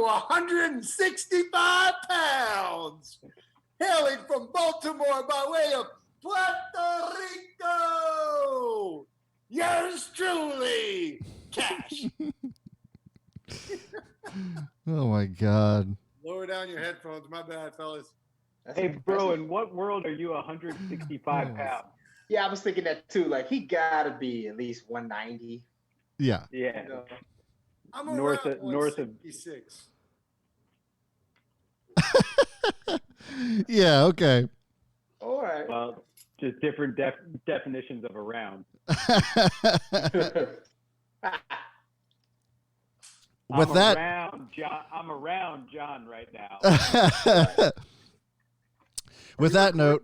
165 pounds, hailing from Baltimore by way of Puerto Rico, yours truly, Cash. Oh my God. Lower down your headphones. My bad, fellas. Hey, bro, in what world are you 165 pounds? Yeah, I was thinking that too. Like, he gotta be at least 190. Yeah. Yeah. You know? I'm North around of 166. Yeah. Okay. All right. Well, just different definitions of around. With that, I'm around John right now. with that note,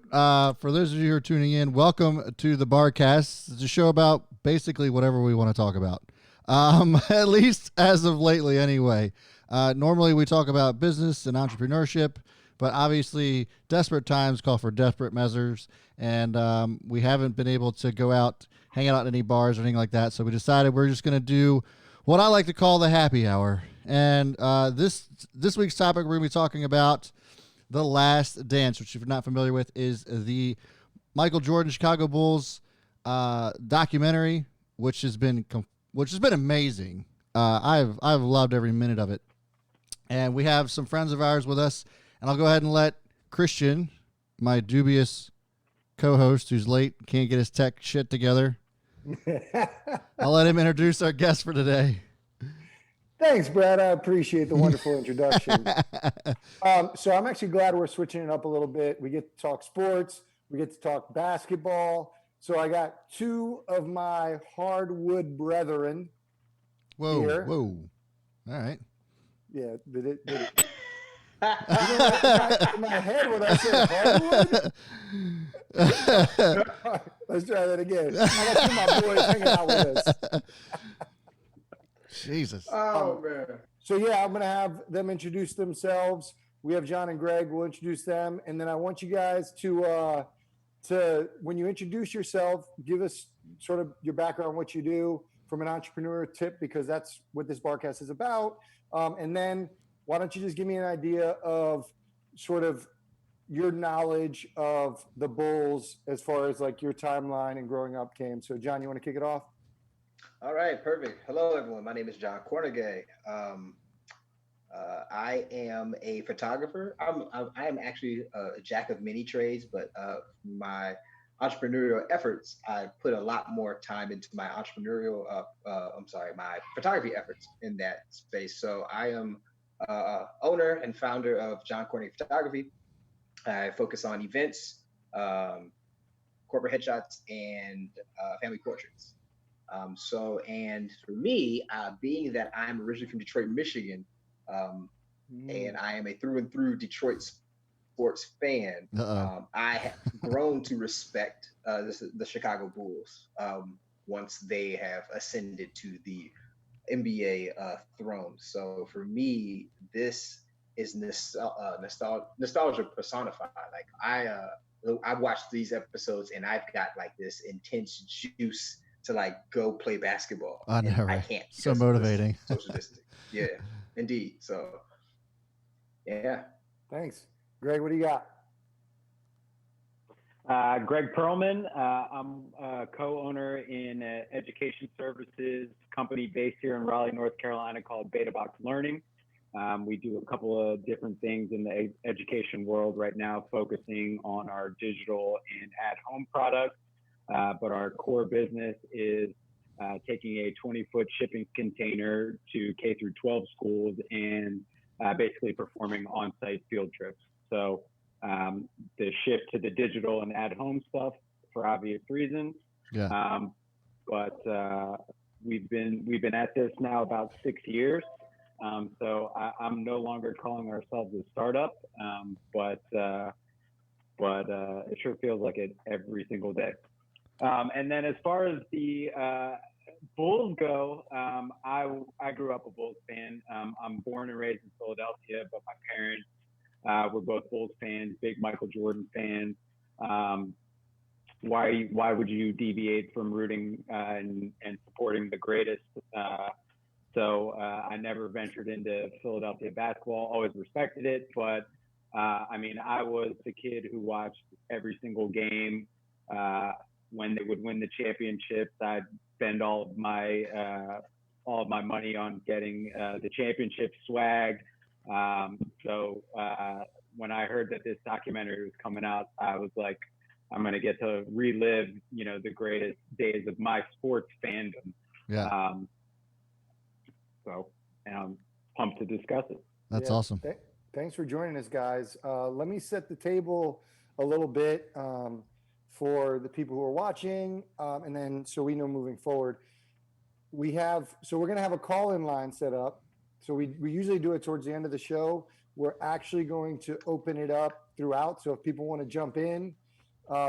for those of you who are tuning in, welcome to the Barcast. It's a show about basically whatever we want to talk about. At least as of lately, anyway. Normally we talk about business and entrepreneurship, but obviously desperate times call for desperate measures, and we haven't been able to go out, hang out in any bars or anything like that. So we decided we're just going to do what I like to call the happy hour. And this week's topic, we're going to be talking about The Last Dance, which if you're not familiar with is the Michael Jordan Chicago Bulls documentary, which has been amazing. I've loved every minute of it. And we have some friends of ours with us, and I'll go ahead and let Christian, my dubious co-host who's late, can't get his tech shit together, I'll let him introduce our guest for today. Thanks, Brad. I appreciate the wonderful introduction. So I'm actually glad we're switching it up a little bit. We get to talk sports. We get to talk basketball. So I got two of my hardwood brethren here. Whoa. All right. Yeah. Did it. You know, in my head when I said hardwood. Let's try that again. I got two of my boys hanging out with us. Jesus. Oh, man. So, yeah, I'm going to have them introduce themselves. We have John and Greg. We'll introduce them. And then I want you guys to when you introduce yourself, give us sort of your background, what you do from an entrepreneur tip, because that's what this Barcast is about. And then why don't you just give me an idea of sort of your knowledge of the Bulls as far as like your timeline and growing up came. So, John, you want to kick it off? All right, perfect. Hello, everyone. My name is John Cornegay. I am a photographer. I am actually a jack of many trades, but my entrepreneurial efforts, I put a lot more time into my my photography efforts in that space. So I am owner and founder of John Cornegay Photography. I focus on events, corporate headshots, and family portraits. And for me, being that I'm originally from Detroit, Michigan, and I am a through and through Detroit sports fan, I have grown to respect the Chicago Bulls once they have ascended to the NBA throne. So for me, this is nostalgia personified. Like I've watched these episodes and I've got like this intense juice to like go play basketball. I know, right? I can't. So motivating. Social distancing. Yeah, indeed. So, yeah. Thanks. Greg, what do you got? Greg Perlman. I'm a co-owner in education services company based here in Raleigh, North Carolina called Beta Box Learning. We do a couple of different things in the education world right now, focusing on our digital and at-home products. But our core business is taking a 20-foot shipping container to K through 12 schools and basically performing on-site field trips. So the shift to the digital and at-home stuff for obvious reasons. Yeah. But we've been at this now about 6 years. So I'm no longer calling ourselves a startup, but it sure feels like it every single day. And then as far as the Bulls go, I grew up a Bulls fan. I'm born and raised in Philadelphia, but my parents were both Bulls fans, big Michael Jordan fans. Why would you deviate from rooting and supporting the greatest So I never ventured into Philadelphia basketball, always respected it. But I mean, I was the kid who watched every single game. When they would win the championships, I'd spend all of my money on getting the championship swag. So when I heard that this documentary was coming out, I was like, I'm going to get to relive, the greatest days of my sports fandom. Yeah. And I'm pumped to discuss it. That's awesome. Thanks for joining us, guys. Let me set the table a little bit for the people who are watching, and then so we know moving forward. We're going to have a call-in line set up. So we usually do it towards the end of the show. We're actually going to open it up throughout. So if people want to jump in,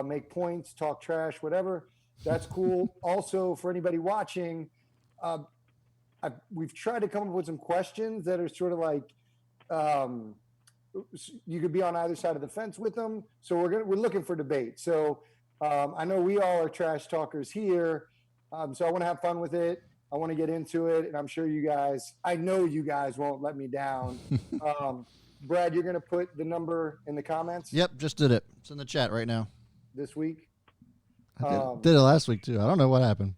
make points, talk trash, whatever, that's cool. Also, for anybody watching, we've tried to come up with some questions that are sort of like, you could be on either side of the fence with them. So we're looking for debate. So I know we all are trash talkers here. So I want to have fun with it. I want to get into it, and I'm sure I know you guys won't let me down. Brad, you're going to put the number in the comments? Yep, just did it. It's in the chat right now. This week? I did it last week too. I don't know what happened.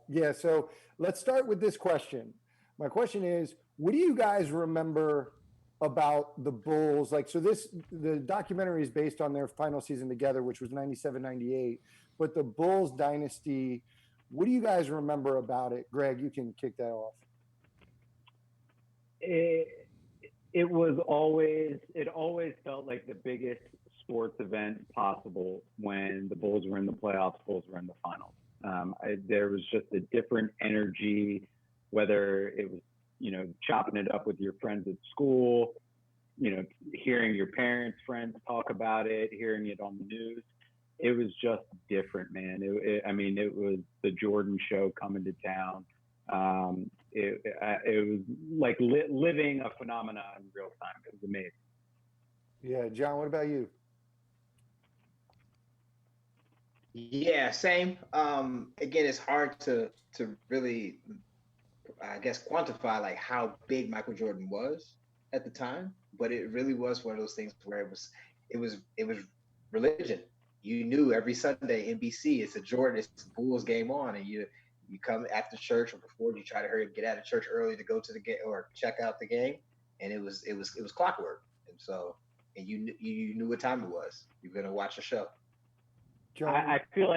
Yeah, so let's start with this question. My question is, what do you guys remember about the Bulls? Like, so the documentary is based on their final season together, which was 97-98, but the Bulls dynasty, what do you guys remember about it? Greg, you can kick that off. It always felt like the biggest sports event possible when the Bulls were in the playoffs, Bulls were in the finals. There was just a different energy, whether it was, chopping it up with your friends at school, hearing your parents' friends talk about it, hearing it on the news. It was just different, man. It was the Jordan show coming to town. It was like living a phenomenon in real time. It was amazing. Yeah, John, what about you? Yeah, same. Again, it's hard to really, I guess, quantify like how big Michael Jordan was at the time, but it really was one of those things where it was religion. You knew every Sunday NBC, it's a Bulls game on, and you come after church or before, you try to hurry up, get out of church early to go to the game or check out the game, and it was clockwork. And so, and you knew what time it was. You're gonna watch the show. John? I feel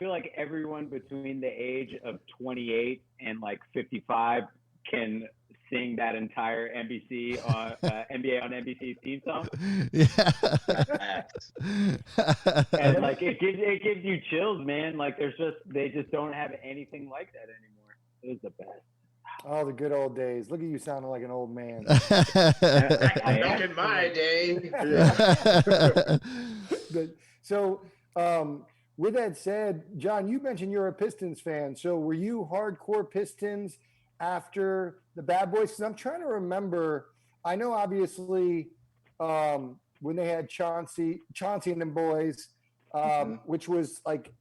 like everyone between the age of 28 and like 55 can sing that entire NBA on NBC theme song. Yeah. And like it gives you chills, man. Like they just don't have anything like that anymore. It was the best. Oh, the good old days. Look at you sounding like an old man. Back in my day. So, with that said, John, you mentioned you're a Pistons fan. So were you hardcore Pistons after the Bad Boys? Because I'm trying to remember. I know obviously when they had Chauncey and them boys, which was like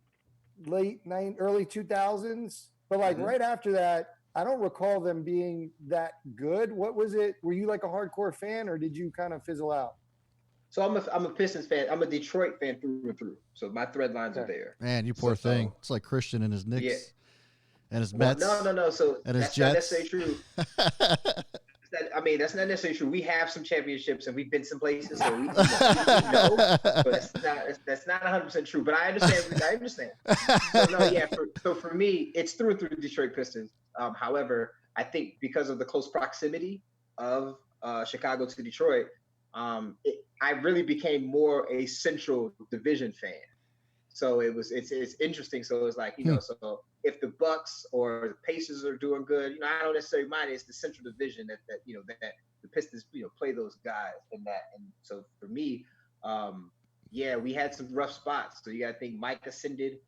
early 2000s. But like right after that, I don't recall them being that good. What was it? Were you like a hardcore fan, or did you kind of fizzle out? So I'm a Pistons fan. I'm a Detroit fan through and through. So my thread lines are there. Man, you poor thing. It's like Christian and his Knicks and his Mets. No. So and his that's Jets. not necessarily true. That's not necessarily true. We have some championships and we've been some places, so we know. But that's not 100% true. But I understand. So no, yeah. So for me, it's through and through the Detroit Pistons. However, I think because of the close proximity of Chicago to Detroit, I really became more a Central Division fan. So it's interesting. So it's like, so if the Bucks or the Pacers are doing good, I don't necessarily mind. It's the Central Division that the Pistons, play those guys and that. And so for me, we had some rough spots. So you got to think Mike ascended,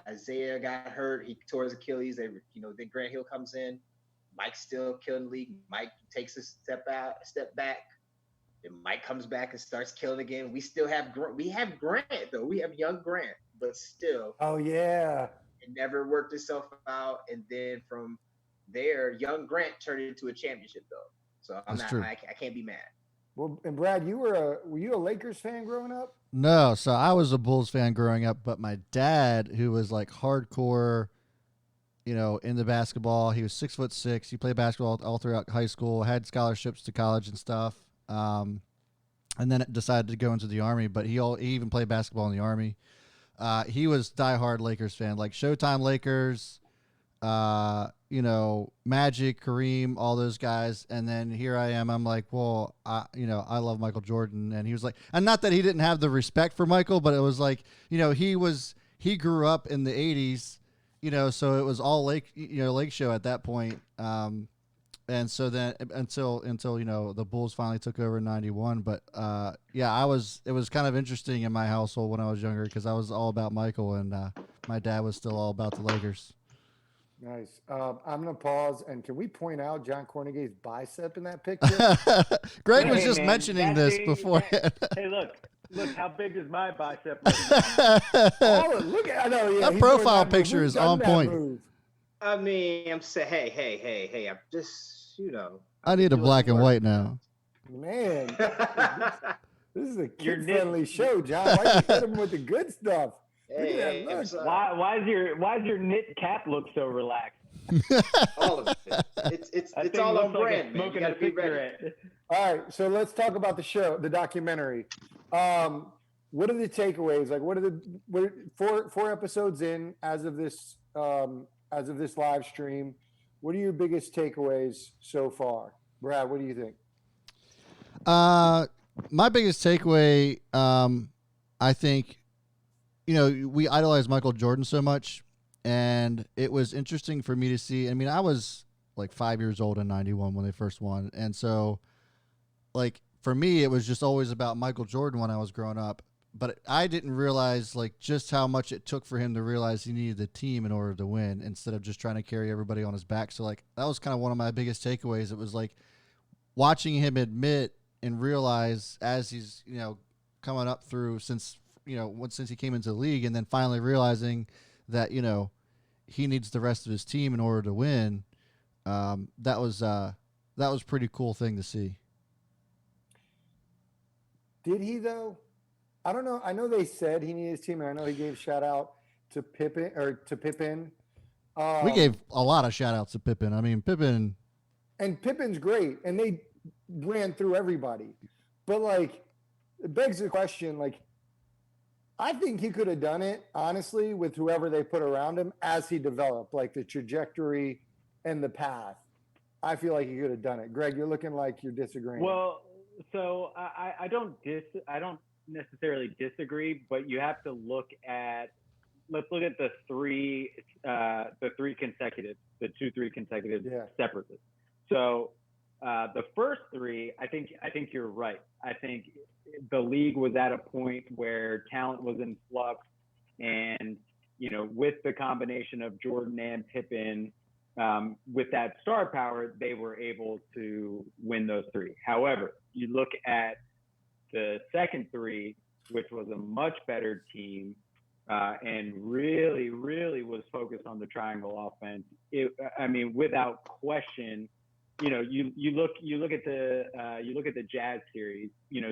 Isaiah got hurt. He tore his Achilles. Then Grant Hill comes in. Mike's still killing the league. Mike takes a step back. Then Mike comes back and starts killing again. We still have Grant though. We have young Grant, but still. Oh yeah. It never worked itself out. And then from there, young Grant turned it into a championship though. So That's true. I can't be mad. Well, and Brad, were you a Lakers fan growing up? No, so I was a Bulls fan growing up, but my dad, who was like hardcore, into basketball, he was 6'6". He played basketball all throughout high school, had scholarships to college and stuff. And then decided to go into the Army, but he even played basketball in the Army. He was diehard Lakers fan, like Showtime Lakers, Magic, Kareem, all those guys. And then here I am. I'm like, well, I love Michael Jordan. And he was like, and not that he didn't have the respect for Michael, but it was like, he grew up in the 80s, so it was all Lake Show at that point. And so then until the Bulls finally took over in 91. But it was kind of interesting in my household when I was younger because I was all about Michael and my dad was still all about the Lakers. Nice. I'm going to pause. And can we point out John Cornegay's bicep in that picture? Greg was just mentioning this before. Hey, look how big is my bicep? Look at that profile picture is on point. Move. I mean, I'm saying, hey, I'm just, I need a black and white now. Man, this is a kid-friendly show, John. Why you hit him with the good stuff? Hey, why does your knit cap look so relaxed? All of it. It's all on brand, man. You got to be ready. All right, so let's talk about the show, the documentary. What are the takeaways? Like, what are four episodes in as of this live stream? What are your biggest takeaways so far? Brad, what do you think? My biggest takeaway, I think, we idolize Michael Jordan so much, and it was interesting for me to see. I mean, I was like 5 years old in 91 when they first won. And so, like, for me, it was just always about Michael Jordan when I was growing up. But I didn't realize like just how much it took for him to realize he needed the team in order to win instead of just trying to carry everybody on his back. So like that was kind of one of my biggest takeaways. It was like watching him admit and realize as he's, coming up through since he came into the league and then finally realizing that, he needs the rest of his team in order to win. That was a pretty cool thing to see. Did he though? I don't know. I know they said he needed his team, and I know he gave shout out to Pippen. We gave a lot of shout outs to Pippen. I mean, Pippen's great, and they ran through everybody. But like, it begs the question. Like, I think he could have done it honestly with whoever they put around him as he developed, like the trajectory and the path. I feel like he could have done it. Greg, you're looking like you're disagreeing. Well, so I don't necessarily disagree, but you have to let's look at the three consecutive separately. So the first three, I think you're right. I think the league was at a point where talent was in flux, and with the combination of Jordan and Pippen, with that star power, they were able to win those three. However, you look at the second three, which was a much better team, and really, really was focused on the triangle offense. Without question, you look at the Jazz series.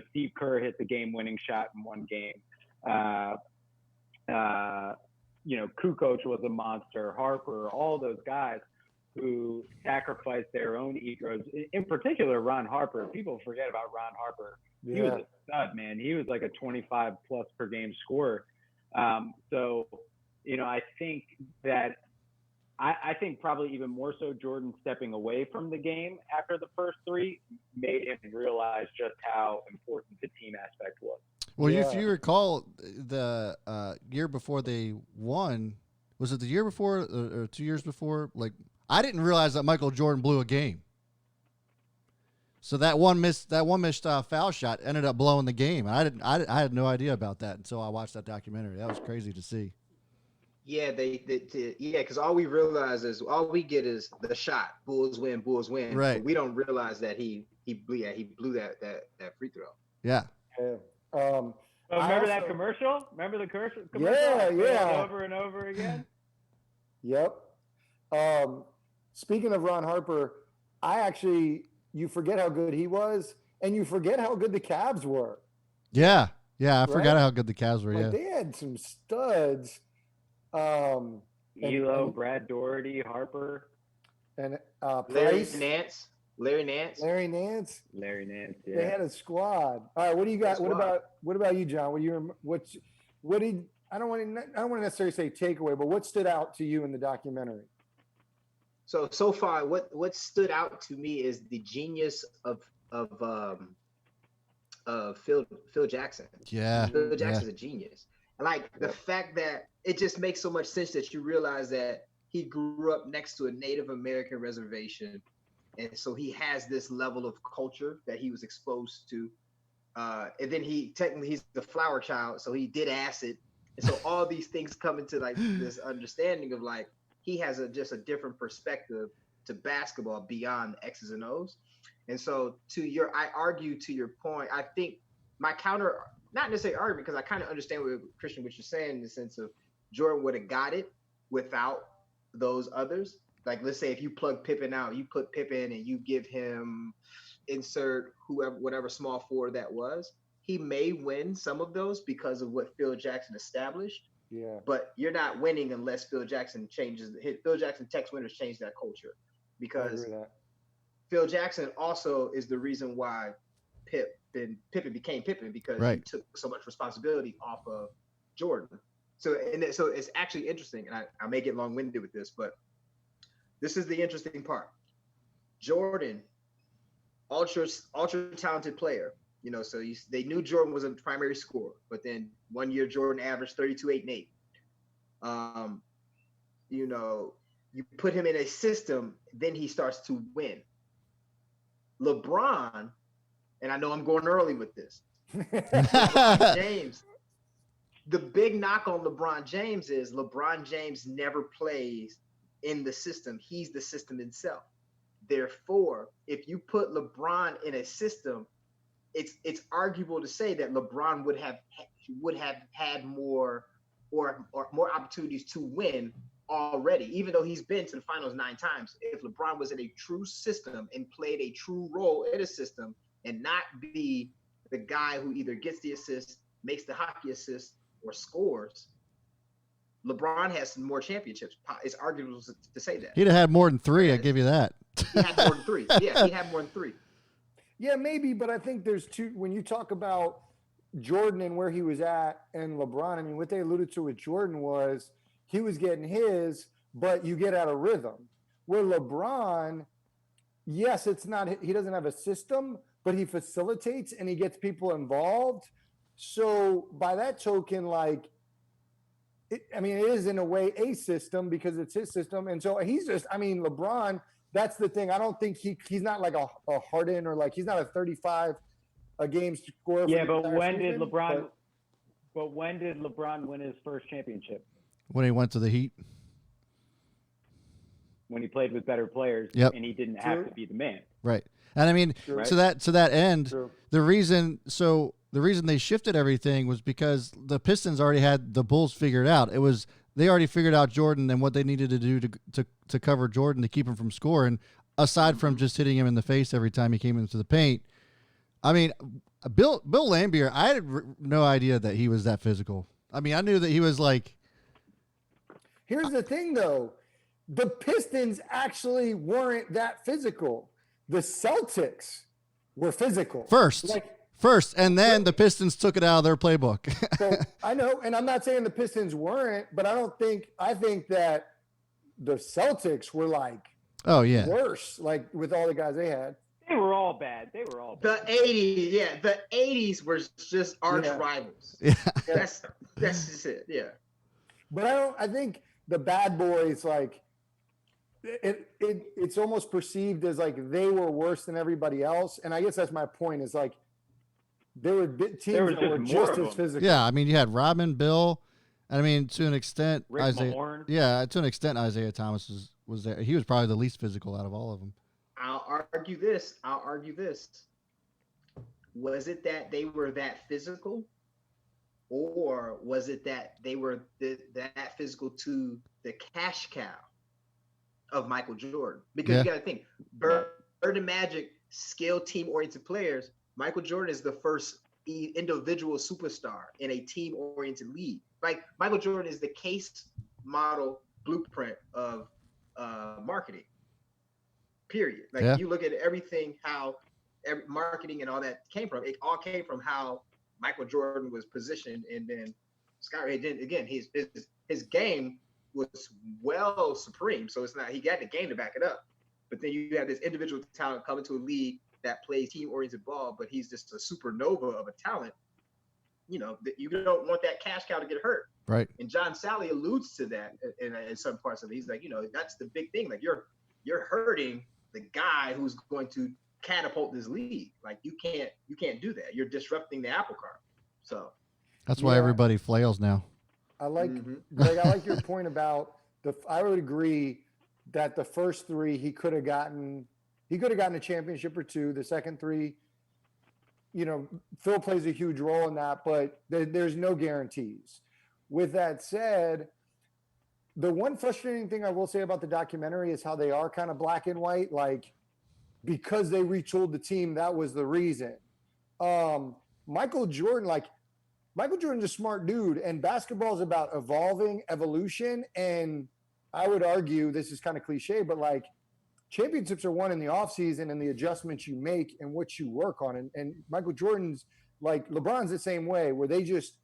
Steve Kerr hit the game-winning shot in one game. Kukoc was a monster. Harper, all those guys who sacrificed their own egos. In particular, Ron Harper. People forget about Ron Harper. He was a stud, man. He was like a 25 plus per game scorer. I think that I think probably even more so Jordan stepping away from the game after the first three made him realize just how important the team aspect was. Well, if you recall the year before they won, was it the year before or 2 years before? Like, I didn't realize that Michael Jordan blew a game. So that one missed foul shot ended up blowing the game. I had no idea about that until I watched that documentary. That was crazy to see. Yeah, because all we get is the shot. Bulls win. Right. But we don't realize that he blew that free throw. Yeah. Remember that commercial? Remember the commercial? Yeah. Over and over again. Yep. speaking of Ron Harper, you forget how good he was, and you forget how good the Cavs were. Yeah. Yeah. I Right? forgot how good the Cavs were. Like Yeah. they had some studs. Elo, Brad Doherty, Harper, and Larry Price, Nance. Larry Nance. Larry Nance. They Yeah. had a squad. All right, what do you got? What about you, John? I don't want to necessarily say takeaway, but what stood out to you in the documentary? So far, what stood out to me is the genius of Phil Jackson. Yeah. Phil Jackson's a genius. And like the fact that it just makes so much sense that you realize that he grew up next to a Native American reservation. And so he has this level of culture that he was exposed to. And then he's the flower child. So he did acid. And so all these things come into like this understanding of like, he has just a different perspective to basketball beyond X's and O's. And so I argue to your point, I think my counter, not necessarily argument, because I kind of understand what you're saying in the sense of Jordan would have got it without those others. Like, let's say if you plug Pippen out, you put Pippen and you give him insert whatever small forward that was, he may win some of those because of what Phil Jackson established. Yeah. But you're not winning unless Phil Jackson Tex winners change that culture, because Phil Jackson also is the reason why Pippen became Pippen, because he took so much responsibility off of Jordan. So it's actually interesting, and I may get long-winded with this, but this is the interesting part. Jordan, ultra talented player, so they knew Jordan was a primary scorer, but then one year Jordan averaged 32, 8, and 8. You put him in a system, then he starts to win. LeBron, and I know I'm going early with this, LeBron James, the big knock on LeBron James is LeBron James never plays in the system. He's the system himself. Therefore, if you put LeBron in a system, it's arguable to say that LeBron would have had more opportunities to win already, even though he's been to the finals 9 times. If LeBron was in a true system and played a true role in a system and not be the guy who either gets the assist, makes the hockey assist, or scores, LeBron has some more championships. It's arguable to say that. He'd have had more than 3, I give you that. He had more than 3. Yeah, he had more than 3. Yeah, maybe, but I think there's two. When you talk about Jordan and where he was at and LeBron, I mean, what they alluded to with Jordan was he was getting his, but you get out of rhythm. Where LeBron, yes, he doesn't have a system, but he facilitates and he gets people involved. So by that token, it is in a way a system because it's his system. And so LeBron, that's the thing. I don't think he's not like a Harden or he's not a 35 a game scorer. Yeah, but when did LeBron win his first championship? When he went to the Heat. When he played with better players, and he didn't have to be the man. Right. And I mean, to that end, the reason they shifted everything was because the Pistons already had the Bulls figured out. They already figured out Jordan and what they needed to do to cover Jordan to keep him from scoring, aside from just hitting him in the face every time he came into the paint. I mean, Bill Laimbeer, I had no idea that he was that physical. I mean, I knew that he was like. Here's the thing, though. The Pistons actually weren't that physical. The Celtics were physical. First, and then the Pistons took it out of their playbook. So I know, and I'm not saying the Pistons weren't, but I think that the Celtics were worse, with all the guys they had. They were all bad. The 80s were just arch rivals. Yeah. That's just it. Yeah. But I think the bad boys, it's almost perceived as they were worse than everybody else. And I guess that's my point is there were teams that were just as physical. Yeah. I mean, you had Rodman, Bill, and I mean, to an extent, Rick Isaiah. Mahorn. Yeah. To an extent, Isaiah Thomas was there. He was probably the least physical out of all of them. I'll argue this. Was it that they were that physical? Or was it that they were that physical to the cash cow? of Michael Jordan. Because you got to think, Bird and Magic, skilled team-oriented players. Michael Jordan is the first individual superstar in a team-oriented league. Like Michael Jordan is the case model blueprint of marketing. Period. Like you look at everything, how marketing and all that came from. It all came from how Michael Jordan was positioned, and then Scott again. His game was well supreme. So it's not he got the game to back it up. But then you have this individual talent coming to a league that plays team-oriented ball, but he's just a supernova of a talent. You know, you don't want that cash cow to get hurt. Right. And John Sally alludes to that in some parts of it. He's like, you know, that's the big thing. Like you're hurting the guy who's going to catapult this league. Like you can't do that. You're disrupting the apple cart. So that's why everybody flails now. I like Greg, I like your point about I would agree that the first three he could have gotten a championship or two. The second three, you know, Phil plays a huge role in that, but there's no guarantees. With that said, the one frustrating thing I will say about the documentary is how they are kind of black and white, like because they retooled the team, that was the reason. Michael Jordan's a smart dude, and basketball is about evolution. And I would argue, this is kind of cliche, but like championships are won in the offseason and the adjustments you make and what you work on. And Michael Jordan's like LeBron's the same way, where they just,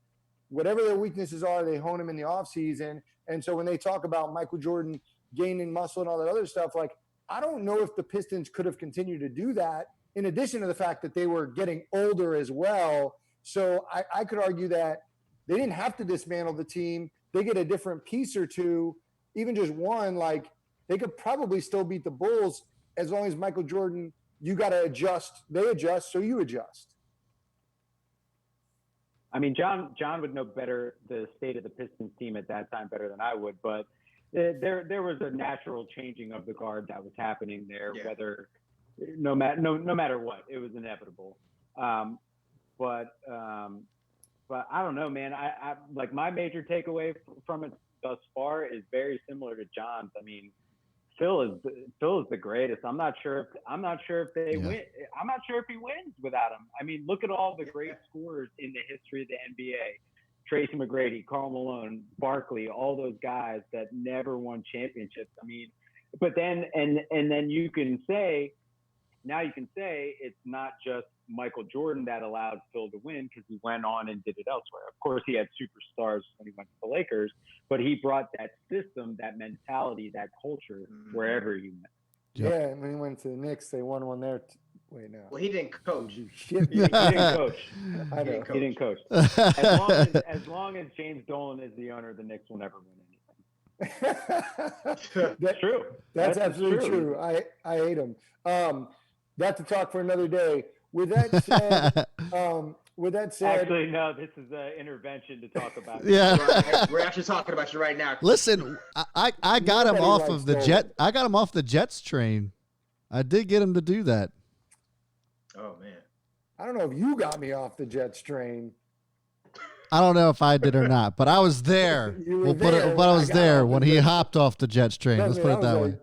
whatever their weaknesses are, they hone them in the offseason. And so when they talk about Michael Jordan gaining muscle and all that other stuff, like, I don't know if the Pistons could have continued to do that, in addition to the fact that they were getting older as well. So I could argue that they didn't have to dismantle the team. They get a different piece or two, even just one, like they could probably still beat the Bulls as long as Michael Jordan, you got to adjust. They adjust, so you adjust. I mean, John would know better the state of the Pistons team at that time better than I would, but there was a natural changing of the guard that was happening there, whether no matter what, it was inevitable. But I don't know, man. I like my major takeaway from it thus far is very similar to John's. I mean, Phil is the greatest. I'm not sure if they win. I'm not sure if he wins without him. I mean, look at all the great scorers in the history of the NBA. Tracy McGrady, Karl Malone, Barkley, all those guys that never won championships. I mean, but then and then you can say it's not just Michael Jordan that allowed Phil to win, because he went on and did it elsewhere. Of course, he had superstars when he went to the Lakers, but he brought that system, that mentality, that culture wherever he went. Yeah, when he went to the Knicks, they won one there. Wait, no. Well, he didn't coach. He didn't coach. I know. He didn't coach. As long as James Dolan is the owner, the Knicks will never win anything. That's true. That's absolutely true. I hate him. That's a talk for another day. With that said, actually, no, this is an intervention to talk about. Yeah, we're actually talking about you right now. Listen, I got him off of the jet. I got him off the Jets train. I did get him to do that. Oh man, I don't know if you got me off the Jets train. I don't know if I did or not, but I was there. I was there when he hopped off the Jets train. Let's put it that way.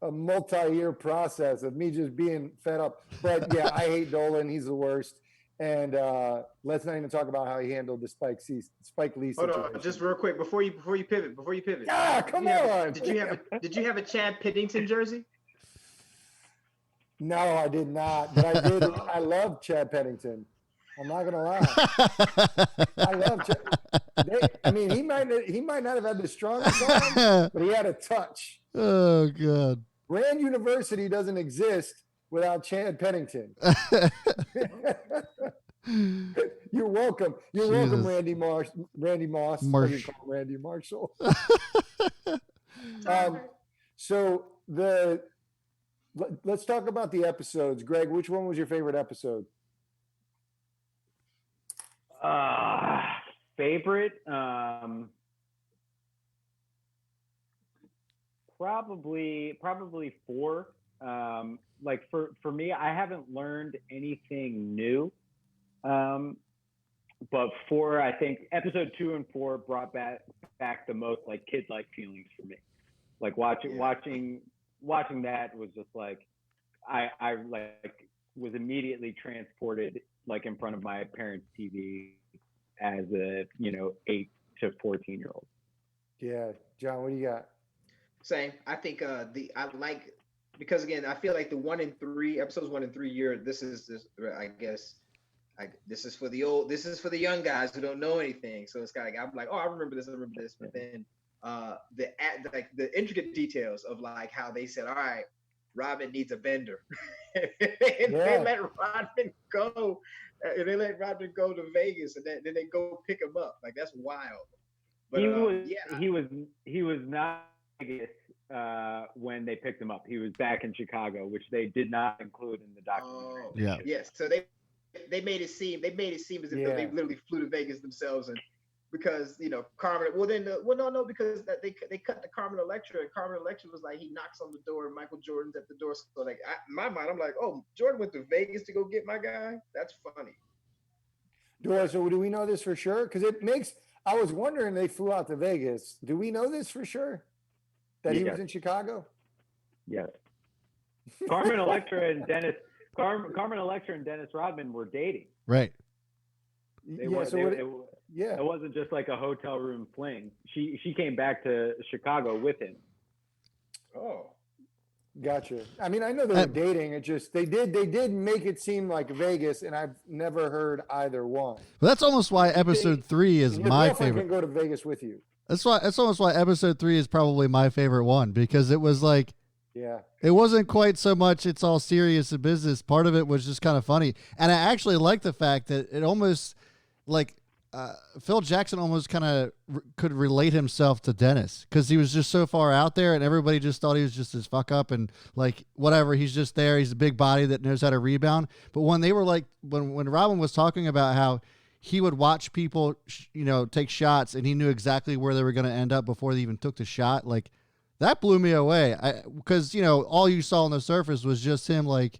A multi-year process of me just being fed up. But yeah, I hate Dolan. He's the worst. And let's not even talk about how he handled the Spike Lee situation. Hold on, just real quick before you pivot. Ah, come on. Did you have a Chad Pennington jersey? No, I did not. But I did. I love Chad Pennington. I'm not gonna lie. I love Chad. I mean, he might not have had the strongest arm, but he had a touch. Oh God. Rand University doesn't exist without Chad Pennington. You're welcome. You're welcome, Randy Moss. You call Randy Marshall. So let's talk about the episodes. Greg, which one was your favorite episode? Favorite? Probably 4. Like for me, I haven't learned anything new. But 4, I think episode 2 and 4 brought back the most like kid-like feelings for me. Like watching watching that was just like I like was immediately transported like in front of my parents' TV as a 8 to 14-year-old. Yeah, John, what do you got? Same. I think I like, because again, I feel like the 1 in 3 episodes, 1 in 3 year. This I guess this is for the old. This is for the young guys who don't know anything. So it's kind of like, I'm like, oh, I remember this. I remember this. But then like the intricate details of like how they said, all right, Robin needs a bender, and they Yeah, let Rodman go. And they let Rodman go to Vegas, and then they go pick him up. Like, that's wild. But He was yeah. he was not in Vegas when they picked him up. He was back in Chicago, which they did not include in the documentary. Oh, Yeah. yes. So they made it seem as if they yeah. literally flew to Vegas themselves, and because Carmen. Well, then no, because they cut the Carmen Electra, and Carmen Electra was like, he knocks on the door, and Michael Jordan's at the door. So like, in my mind, I'm like, oh, Jordan went to Vegas to go get my guy. That's funny. So do we know this for sure? Because it makes. I was wondering, they flew out to Vegas. Do we know this for sure? That he was Yes. in Chicago? Yes. Carmen Electra and Carmen Electra and Dennis Rodman were dating. Right. They Yeah. were. So yeah. It wasn't just like a hotel room fling. She came back to Chicago with him. Oh, Gotcha. I mean, I know they were dating. It just they did make it seem like Vegas, and I've never heard either one. Well, that's almost why episode 3 is And your my girlfriend favorite. can go to Vegas with you. That's almost why episode 3 is probably my favorite one, because it was like, Yeah. it wasn't quite so much it's all serious and business. Part of it was just kind of funny. And I actually like the fact that it almost like Phil Jackson almost kind of could relate himself to Dennis, because he was just so far out there and everybody just thought he was just his fuck up and like whatever. He's just there. He's a big body that knows how to rebound. But when they were like, when Robin was talking about how he would watch people, take shots and he knew exactly where they were going to end up before they even took the shot, like, that blew me away, because, all you saw on the surface was just him, like,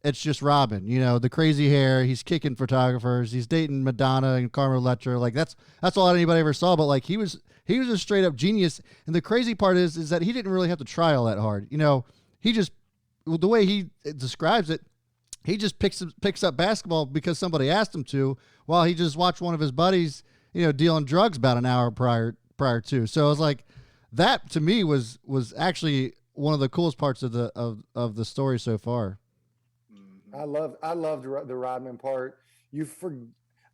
it's just Robin, the crazy hair. He's kicking photographers. He's dating Madonna and Carmen Electra. Like, that's all anybody ever saw. But, like, he was a straight up genius. And the crazy part is that he didn't really have to try all that hard. He just, the way he describes it, he just picks up basketball because somebody asked him to, while he just watched one of his buddies, dealing drugs about an hour prior to. So I was like, that to me was actually one of the coolest parts of the story so far. I loved the Rodman part. I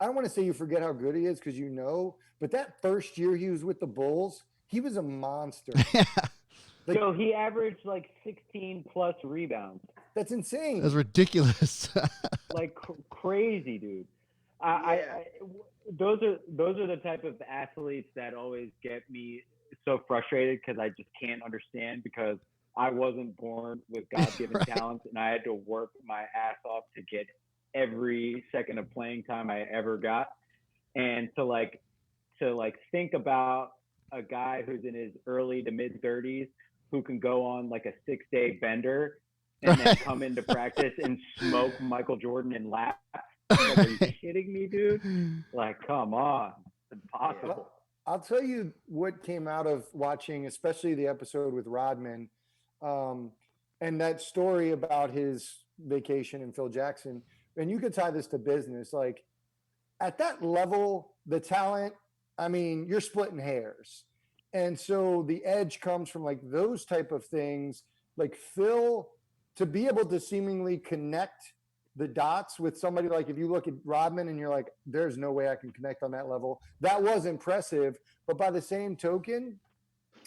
don't want to say you forget how good he is, because but that first year he was with the Bulls, he was a monster. Like, So he averaged like 16 plus rebounds. That's insane. That's ridiculous. Like crazy, dude. Those are the type of athletes that always get me so frustrated, because I just can't understand, because I wasn't born with God-given Right. talents, and I had to work my ass off to get every second of playing time I ever got. And to think about a guy who's in his early to mid 30s who can go on like a 6-day bender and then Right. come into practice and smoke Michael Jordan in laps. Like, are you kidding me, dude? Like, come on. It's impossible. I'll tell you what came out of watching, especially the episode with Rodman, and that story about his vacation and Phil Jackson. And you could tie this to business. Like, at that level, the talent, I mean, you're splitting hairs. And so the edge comes from like those type of things, like Phil, to be able to seemingly connect the dots with somebody. Like, if you look at Rodman and you're like, there's no way I can connect on that level. That was impressive. But by the same token,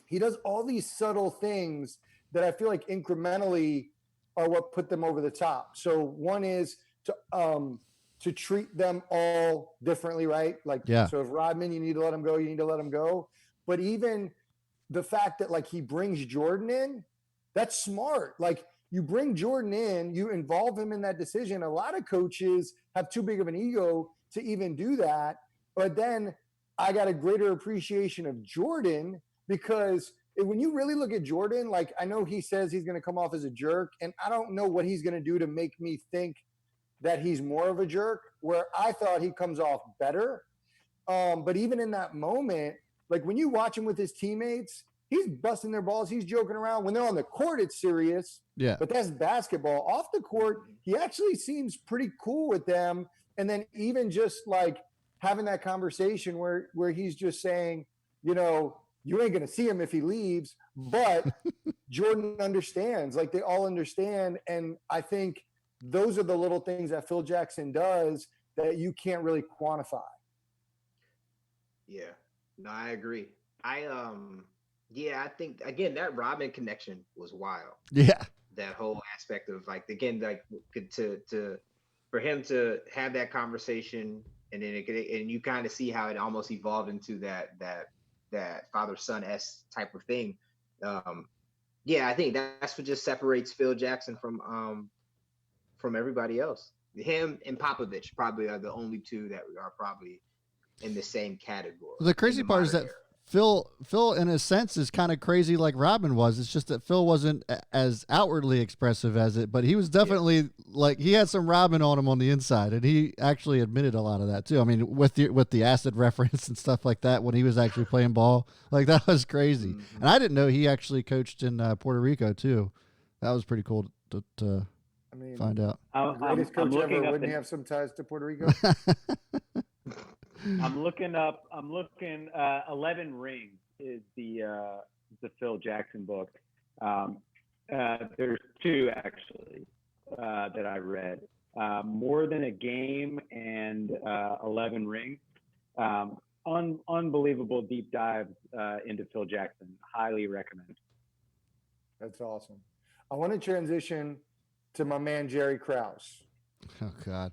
he does all these subtle things that I feel like incrementally are what put them over the top. So one is to treat them all differently, right? Like, Yeah. So if Rodman, you need to let him go, you need to let him go. But even the fact that like he brings Jordan in, that's smart. Like, you bring Jordan in, you involve him in that decision. A lot of coaches have too big of an ego to even do that. But then I got a greater appreciation of Jordan, because when you really look at Jordan, like, I know he says he's going to come off as a jerk, and I don't know what he's going to do to make me think that he's more of a jerk, where I thought he comes off better. But even in that moment, like when you watch him with his teammates, he's busting their balls. He's joking around. When they're on the court, it's serious. Yeah. But that's basketball. Off the court, he actually seems pretty cool with them. And then even just like having that conversation where he's just saying, you know, you ain't going to see him if he leaves, but Jordan understands. Like they all understand. And I think those are the little things that Phil Jackson does that you can't really quantify. Yeah, no, I agree. I think again that Robin connection was wild. Yeah. That whole aspect of like again, like to for him to have that conversation, and then and you kind of see how it almost evolved into that father son type of thing. I think that's what just separates Phil Jackson from everybody else. Him and Popovich probably are the only two that are probably in the same category. The crazy part is that Phil, in a sense, is kind of crazy like Robin was. It's just that Phil wasn't as outwardly expressive as it, but he was definitely like he had some Robin on him on the inside, and he actually admitted a lot of that too. I mean, with the acid reference and stuff like that when he was actually playing ball, like that was crazy. Mm-hmm. And I didn't know he actually coached in Puerto Rico too. That was pretty cool to find out. The greatest coach ever. Wouldn't he have some ties to Puerto Rico? I'm looking 11 Rings is the Phil Jackson book. There's two actually that I read. More Than a Game and 11 Rings. Unbelievable deep dives into Phil Jackson. Highly recommend. That's awesome. I want to transition to my man Jerry Krause. Oh God.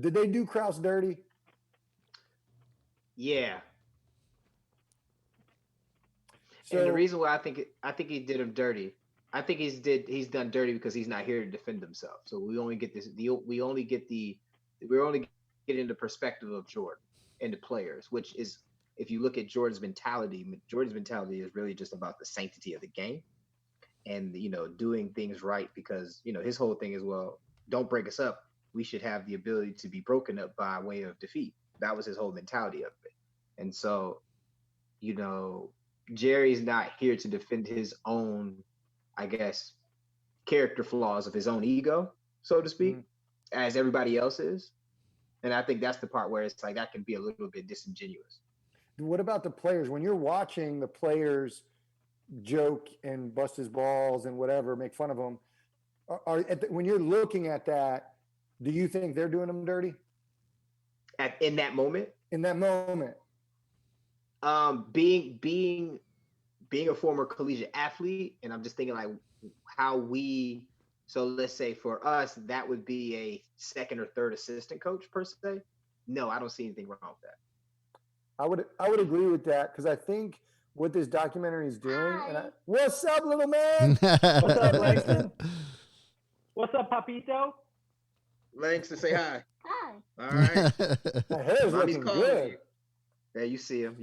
Did they do Krause dirty? Yeah. So, and the reason why I think he did him dirty. I think he's done dirty because he's not here to defend himself. So we only get in the perspective of Jordan and the players, which is, if you look at Jordan's mentality is really just about the sanctity of the game and, you know, doing things right, because, you know, his whole thing is, well, don't break us up. We should have the ability to be broken up by way of defeat. That was his whole mentality of it. And so, you know, Jerry's not here to defend his own, I guess, character flaws of his own ego, so to speak, as everybody else is. And I think that's the part where it's like that can be a little bit disingenuous. What about the players? When you're watching the players joke and bust his balls and whatever, make fun of him, when you're looking at that, do you think they're doing him dirty? In that moment? In that moment. Being a former collegiate athlete, and I'm just thinking like so let's say for us, that would be a second or third assistant coach per se. No, I don't see anything wrong with that. I would agree with that, because I think what this documentary is doing, what's up, little man? What's up, Langston? What's up, Papito? Langston, say hi. Hi. All right. My hair's looking good. You. Yeah, you see him.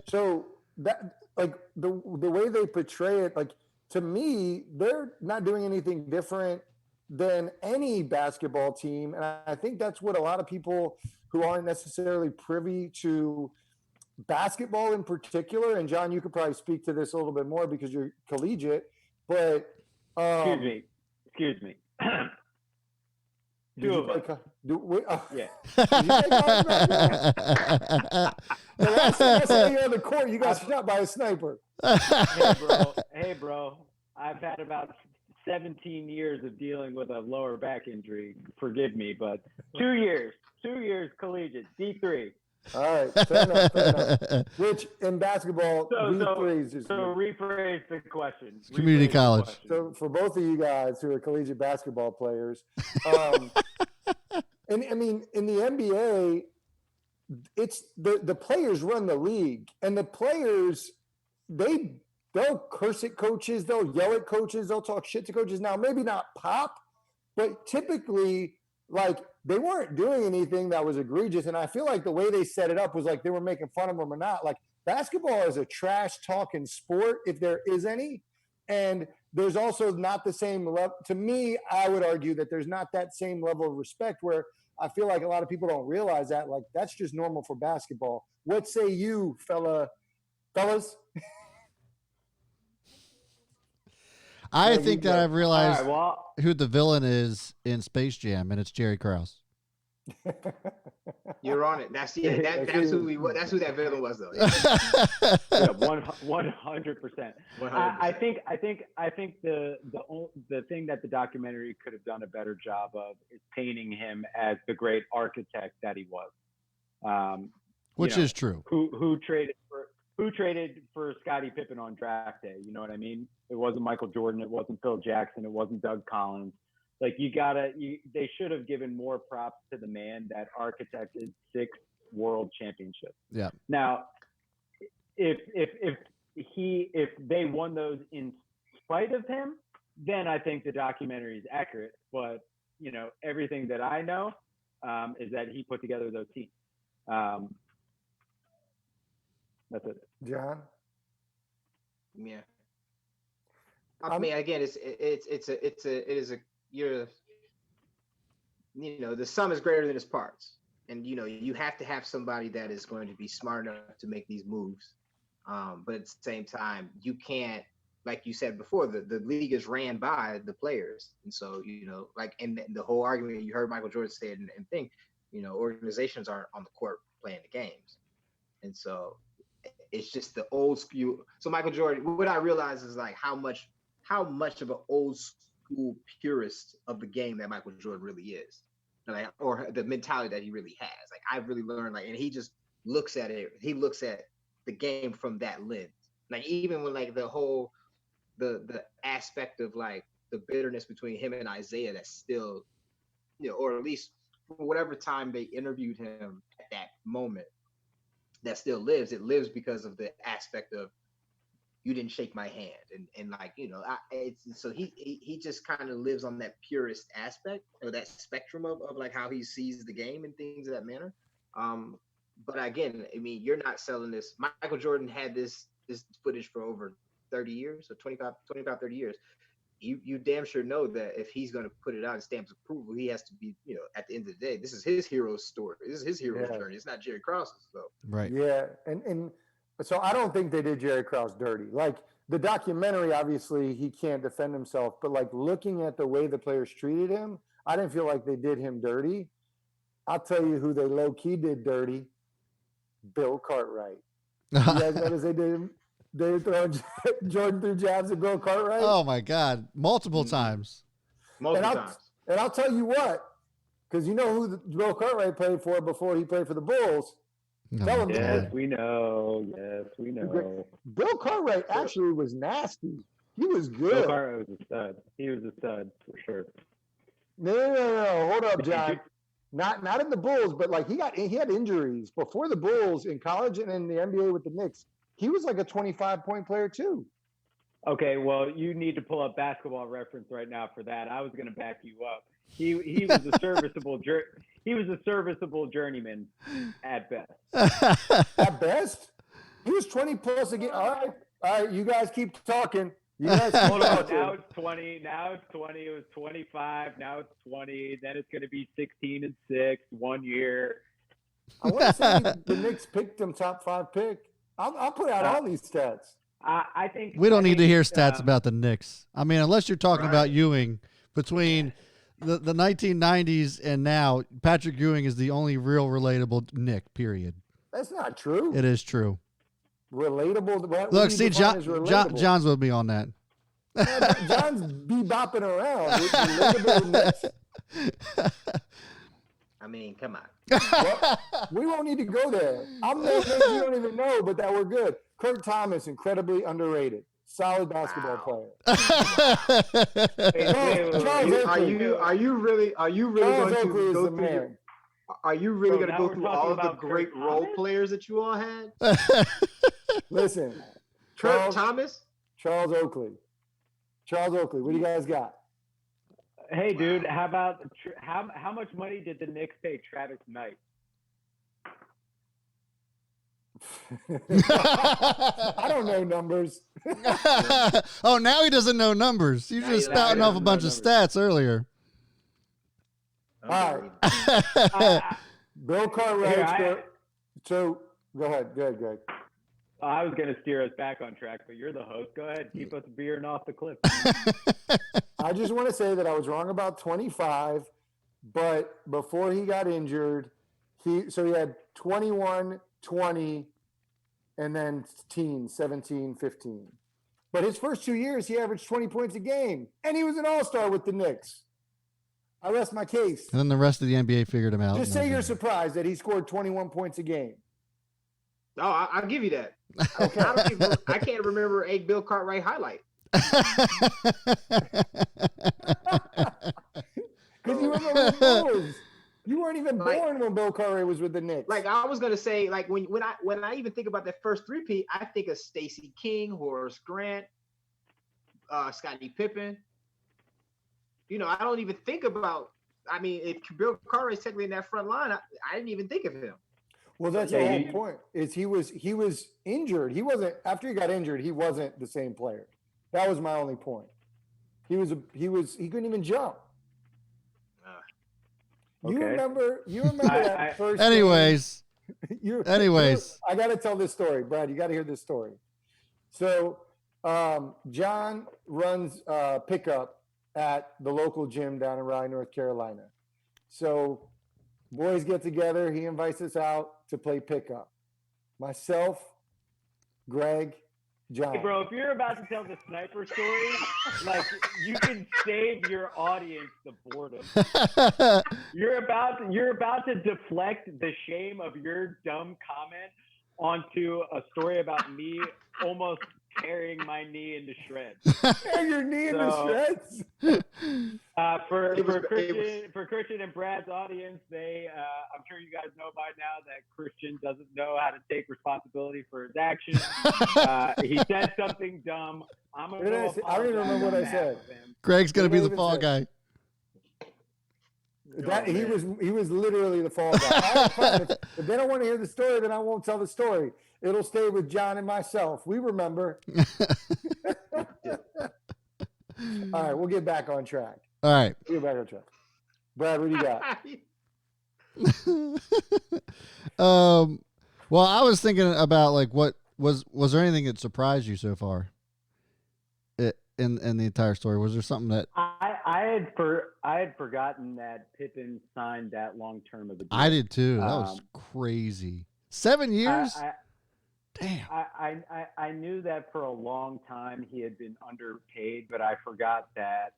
So that, like, the way they portray it, like, to me, they're not doing anything different than any basketball team. And I think that's what a lot of people who aren't necessarily privy to basketball in particular, and John, you could probably speak to this a little bit more because you're collegiate, but excuse me. Two of us. Yeah. The last time I saw you on the court, you got shot by a sniper. Hey, bro. I've had about 17 years of dealing with a lower back injury. Forgive me, but 2 years collegiate, D3. All right, fair enough. Which in basketball, D3 is just. So rephrase the question. Community college. So for both of you guys who are collegiate basketball players, and I mean, in the NBA, it's the players run the league, and the players, they'll curse at coaches, they'll yell at coaches, they'll talk shit to coaches. Now, maybe not Pop, but typically, like, they weren't doing anything that was egregious. And I feel like the way they set it up was like they were making fun of them or not. Like, basketball is a trash talking sport, if there is any. And there's also not the same level. To me, I would argue that there's not that same level of respect, where I feel like a lot of people don't realize that. Like, that's just normal for basketball. What say you, fella fellas. I Greg, think you that go. I've realized All right, well, who the villain is in Space Jam, and it's Jerry Krause. You're on it. That's yeah. That's who that villain was though. Yeah. yeah, 100%. 100%. I think the thing that the documentary could have done a better job of is painting him as the great architect that he was. Which is true. Who traded for Scottie Pippen on draft day? You know what I mean? It wasn't Michael Jordan. It wasn't Phil Jackson. It wasn't Doug Collins. Like they should have given more props to the man that architected 6 world championships. Yeah. Now, if they won those in spite of him, then I think the documentary is accurate. But everything that I know is that he put together those teams. That's it. John? Yeah. I mean, again, the sum is greater than its parts, and you have to have somebody that is going to be smart enough to make these moves. But at the same time, you can't, like you said before, the league is ran by the players, and so and the whole argument you heard Michael Jordan say and think, organizations aren't on the court playing the games, and so it's just the old school. So Michael Jordan, what I realize is like how much of an old school purist of the game that Michael Jordan really is, or the mentality that he really has. Like I've really learned, and he just looks at it. He looks at the game from that lens. Like even when the aspect of like the bitterness between him and Isaiah, that's still, or at least for whatever time they interviewed him at that moment, that still lives. It lives because of the aspect of, you didn't shake my hand, and like so he just kind of lives on that purist aspect, or that spectrum of like how he sees the game and things of that manner. But again, I mean, you're not selling this. Michael Jordan had this footage for over 30 years, or 25, 30 years. You damn sure know that if he's going to put it out and stamps approval, he has to be, at the end of the day, this is his hero's story. This is his hero's journey. It's not Jerry Krause's. So Right. Yeah, and so I don't think they did Jerry Krause dirty. Like the documentary, obviously he can't defend himself, but like looking at the way the players treated him, I didn't feel like they did him dirty. I'll tell you who they low key did dirty: Bill Cartwright. You guys notice they did him? They throw Jordan threw jabs at Bill Cartwright. Oh my God, multiple times. And I'll tell you what, because you know who Bill Cartwright played for before he played for the Bulls. No. Yes, we know. Yes, we know. Bill Cartwright actually was nasty. He was good. Bill Cartwright was a stud. He was a stud for sure. No. Hold up, John. Not in the Bulls, but like he had injuries before the Bulls in college and in the NBA with the Knicks. He was like a 25-point player too. Okay, well, you need to pull up Basketball Reference right now for that. I was going to back you up. He was a serviceable journeyman at best. At best, he was 20 plus again. All right. You guys keep talking. You guys keep Hold on. talking. Now it's 20. Now it's 20. It was 25. Now it's 20. Then it's going to be 16 and 6 1 year. I want to say the Knicks picked him top 5 pick. I'll put out all these stats. I think we don't need to hear stats about the Knicks. I mean, unless you're talking about Ewing, between the 1990s and now, Patrick Ewing is the only real relatable Knick, period. That's not true. It is true. Relatable. Look, see, John's with me on that. John's bebopping around with relatable Knicks. I mean, come on. Well, we won't need to go there. I'm names you don't even know, but that we're good. Kurt Thomas, incredibly underrated. Solid basketball player. Are you really going to go through? Are you really going to go through all of the great role players that you all had? Listen, Kurt Thomas, Charles Oakley. What do you guys got? Hey, dude, how about how much money did the Knicks pay Travis Knight? I don't know numbers. Oh, now he doesn't know numbers. You just spouting off a bunch of stats earlier. All right. Bill Cartwright. So go ahead, Greg. I was going to steer us back on track, but you're the host. Go ahead. Keep us veering off the cliff. I just want to say that I was wrong about 25, but before he got injured, he had 21, 20, and then teens, 17, 15. But his first 2 years, he averaged 20 points a game, and he was an all-star with the Knicks. I rest my case. And then the rest of the NBA figured him out. Just say you're surprised that he scored 21 points a game. Oh, I'll give you that. Okay. I can't remember a Bill Cartwright highlight. Because you remember the Bulls. You weren't even born when Bill Cartwright was with the Knicks. Like I was gonna say, like when I even think about that first three-peat, I think of Stacey King, Horace Grant, Scottie Pippen. You know, I don't even think about. I mean, if Bill Cartwright's technically in that front line, I didn't even think of him. Well, that's the whole point. Is he was injured. He wasn't after he got injured. He wasn't the same player. That was my only point. He couldn't even jump. Okay. You remember that first. Anyways, anyways, I got to tell this story, Brad. You got to hear this story. So, John runs pickup at the local gym down in Raleigh, North Carolina. So, boys get together. He invites us out to play pickup. Myself, Greg, John. Hey, bro, if you're about to tell the sniper story, like you can save your audience the boredom. You're about to deflect the shame of your dumb comment onto a story about me almost tearing my knee into shreds. Tear your knee into shreds? For Christian and Brad's audience, I'm sure you guys know by now that Christian doesn't know how to take responsibility for his actions. He said something dumb. I don't even remember what I said. Greg's gonna be the fall guy. He was literally the fall guy. If they don't want to hear the story, then I won't tell the story. It'll stay with John and myself. We remember. All right, we'll get back on track. All right. We'll get back on track. Brad, what do you got? Well, I was thinking about like what was there anything that surprised you so far? In the entire story, was there something that I had forgotten that Pippen signed that long term of the deal. I did too. That was crazy. 7 years. Damn. I knew that for a long time he had been underpaid, but I forgot that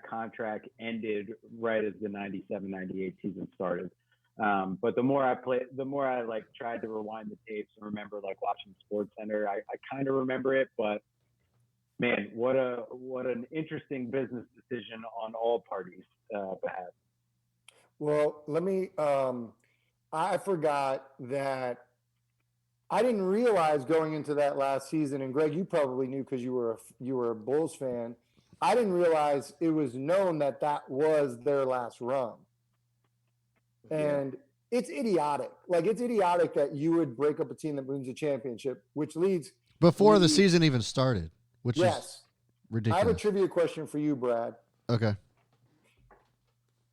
contract ended right as the 97-98 season started. But the more I like tried to rewind the tapes and remember like watching SportsCenter, I kind of remember it, but man, what an interesting business decision on all parties' behalf. Well, I forgot that I didn't realize going into that last season, and Greg, you probably knew because you were a Bulls fan. I didn't realize it was known that was their last run. And it's idiotic. Like, it's idiotic that you would break up a team that wins a championship, which leads before the season even started. Which is ridiculous. I have a trivia question for you, Brad. Okay.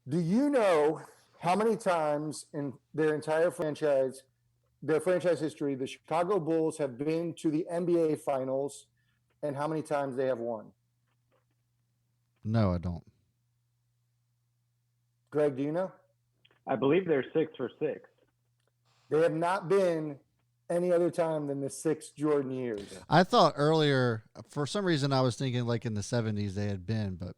Do you know how many times in their entire franchise history, the Chicago Bulls have been to the NBA Finals, and how many times they have won? No, I don't. Greg, do you know? I believe they're 6 for 6. They have not been any other time than the 6 Jordan years. I thought earlier, for some reason, I was thinking like in the 70s they had been, but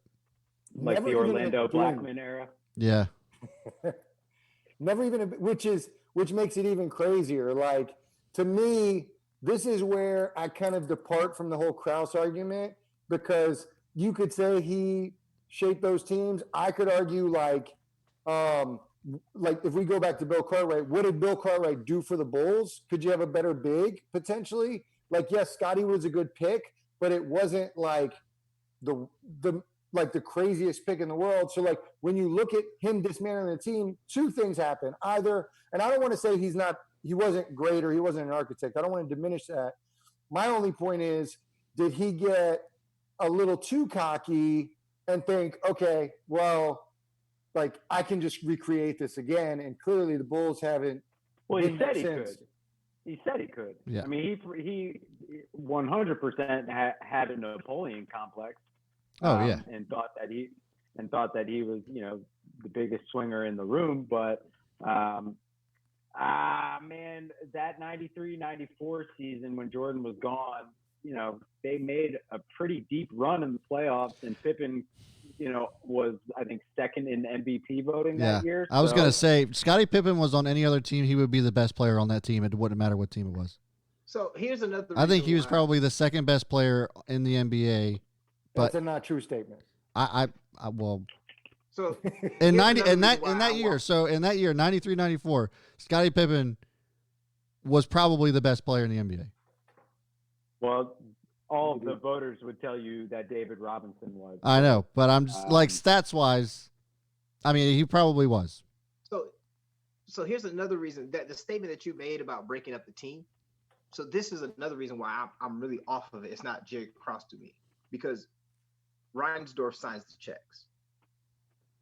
like the Orlando Blackman era. Yeah. Never even, which makes it even crazier. Like, to me, this is where I kind of depart from the whole Krause argument, because you could say he shaped those teams. I could argue like if we go back to Bill Cartwright, what did Bill Cartwright do for the Bulls? Could you have a better big potentially? Like, yes, Scottie was a good pick, but it wasn't like the craziest pick in the world. So like when you look at him dismantling the team, two things happen. Either, and I don't want to say he wasn't great or he wasn't an architect. I don't want to diminish that. My only point is, did he get a little too cocky and think, okay, well, like I can just recreate this again? And clearly the Bulls haven't. Well, he said he could. He said he could. Yeah. I mean, he 100% had a Napoleon complex. Oh yeah. And thought that he was, the biggest swinger in the room. But man, that 93-94 season when Jordan was gone, they made a pretty deep run in the playoffs, and Pippen, was, I think, second in MVP voting that year. I was going to say, Scottie Pippen was on any other team, he would be the best player on that team. It wouldn't matter what team it was. So here's another. I think he was probably the second best player in the NBA. But that's a not true statement. Well. So in that year, 93-94, Scottie Pippen was probably the best player in the NBA. Well, all of the voters would tell you that David Robinson was. I know, but I'm just like stats wise. I mean, he probably was. So here's another reason that the statement that you made about breaking up the team. So this is another reason why I'm really off of it. It's not Jerry Krause to me, because Reinsdorf signs the checks.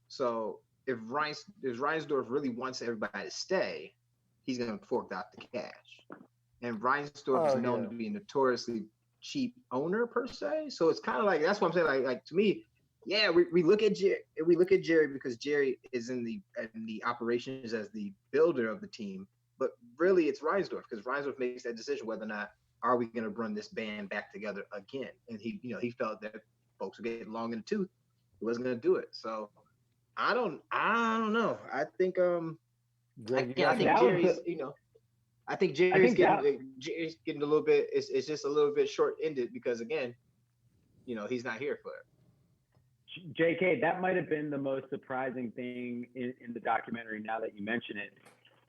So if Reinsdorf really wants everybody to stay, he's going to fork out the cash. And Reinsdorf is known to be a notoriously cheap owner per se. So it's kind of like, that's what I'm saying. Like to me, yeah, we look at Jerry because Jerry is in the operations as the builder of the team, but really it's Reinsdorf, because Reinsdorf makes that decision whether or not are we going to run this band back together again. And he felt that folks were getting long in the tooth. He wasn't going to do it. So I don't know. I think Jerry's getting a little bit. It's just a little bit short-ended because again, he's not here for it. JK, that might have been the most surprising thing in the documentary. Now that you mention it,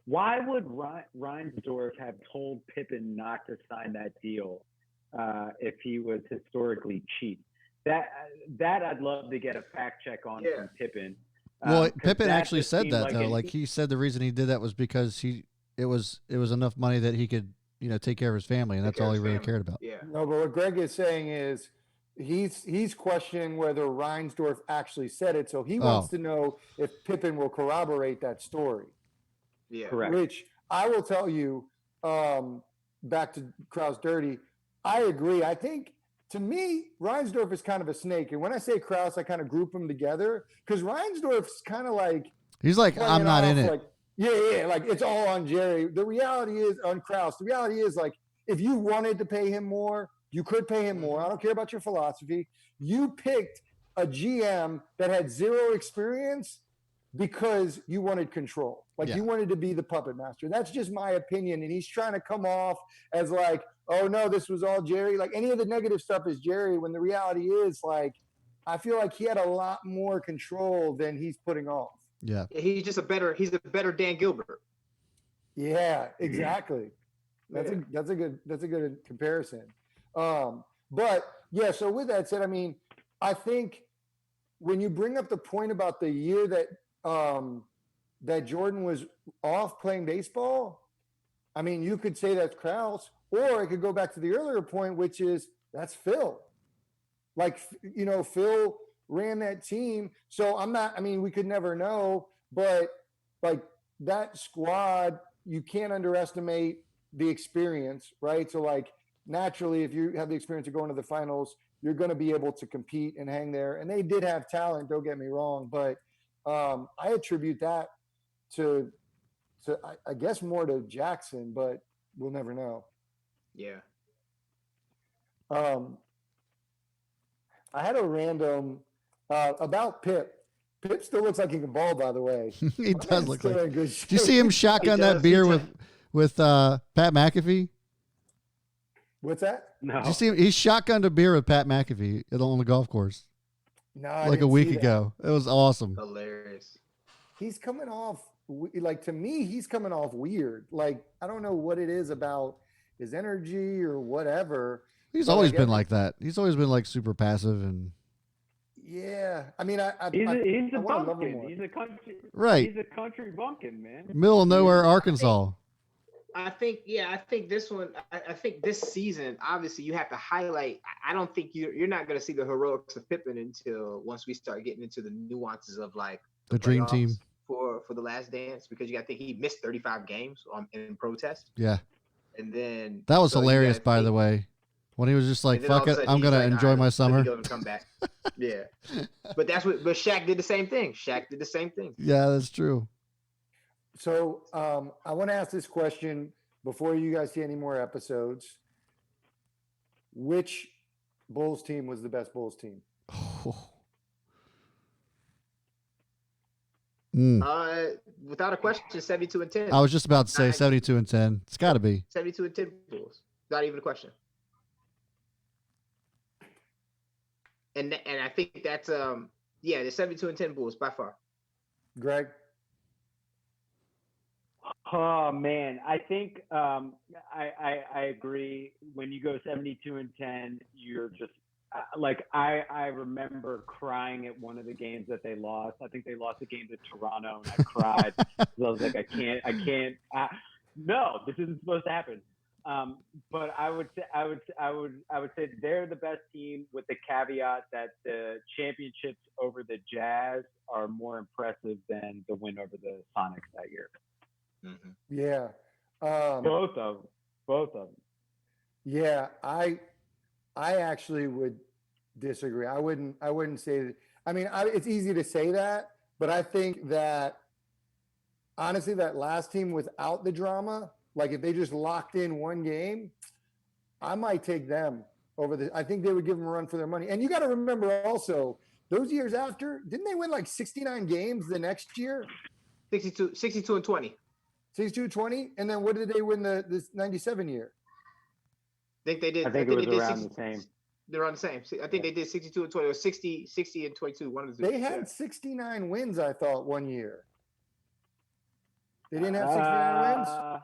why would Reinsdorf have told Pippen not to sign that deal if he was historically cheap? That I'd love to get a fact check on from Pippen. Well, Pippen actually said that though. Like he said, the reason he did that was because it was enough money that he could take care of his family, and that's all he really cared about. Yeah. No, but what Greg is saying is he's questioning whether Reinsdorf actually said it, so he wants to know if Pippen will corroborate that story. Yeah, correct. Which I will tell you, back to Krause Dirty, I agree. I think, to me, Reinsdorf is kind of a snake. And when I say Krause, I kind of group them together because Reinsdorf's kind of like... He's like, I'm not in it. Like, yeah, like it's all on Jerry. The reality is, on Krause, the reality is, like, if you wanted to pay him more, you could pay him more. I don't care about your philosophy. You picked a GM that had zero experience because you wanted control. Like you wanted to be the puppet master. That's just my opinion. And he's trying to come off as like, oh no, this was all Jerry. Like any of the negative stuff is Jerry, when the reality is, like, I feel like he had a lot more control than he's putting off. Yeah. He's a better Dan Gilbert. Yeah, exactly. That's a good comparison. But yeah, so with that said, I mean, I think when you bring up the point about the year that that Jordan was off playing baseball, I mean, you could say that's Krause, or it could go back to the earlier point, which is that's Phil. Like, Phil ran that team. So we could never know, but like that squad, you can't underestimate the experience, right? So like naturally, if you have the experience of going to the finals, you're going to be able to compete and hang there. And they did have talent, don't get me wrong, but I attribute that to I guess more to Jackson, but we'll never know. Yeah. I had a random about Pip. Pip still looks like he can ball, by the way. He does look like. Did you see him shotgun that beer with Pat McAfee? What's that? No. Did you see him? He shotgunned a beer with Pat McAfee on the golf course. No, like a week ago. It was awesome. Hilarious. He's coming off, like, to me, he's coming off weird. Like, I don't know what it is about his energy or whatever. He's always been like that. He's always been like super passive and. Yeah, I mean, he's a bumpkin. He's a country. Right. He's a country bumpkin, man. Middle of nowhere, Arkansas. I think this one. I think this season, obviously, you have to highlight. I don't think you're not going to see the heroics of Pippen until once we start getting into the nuances of like the dream team for the Last Dance, because you got to think he missed 35 games in protest. Yeah. And then That was so he hilarious, got by eight- the way, when he was just like, and then all "Fuck of a it, sudden I'm he's gonna like, enjoy "All my right, let me summer." go and come back." Yeah, but Shaq did the same thing. Shaq did the same thing. Yeah, that's true. So I want to ask this question before you guys see any more episodes. Which Bulls team was the best Bulls team? Without a question, 72 and 10. I was just about to say Nine- 72 and 10. It's got to be. 72 and 10 Bulls. Not even a question. And I think that's the 72 and 10 Bulls by far. Greg? Oh man, I think I agree. When you go 72 and 10, you're just like I remember crying at one of the games that they lost. I think they lost a game to Toronto, and I cried. I was like, I can't. No, this isn't supposed to happen. But I would say they're the best team, with the caveat that the championships over the Jazz are more impressive than the win over the Sonics that year. Mm-hmm. Yeah. Both of them. Yeah, I actually would disagree. I wouldn't say that. I mean, it's easy to say that, but I think that honestly, that last team without the drama, like if they just locked in one game, I might take them over the. I think they would give them a run for their money. And you got to remember also, those years after, didn't they win like 69 games the next year? 62 and 20. 62-20, and then what did they win this 97 year? I think they did. I think it was around the same. They're on the same. I think they did 62 and 20 or 60 and 22. One of the two. They had 69 wins, I thought, one year. They didn't have 69 wins.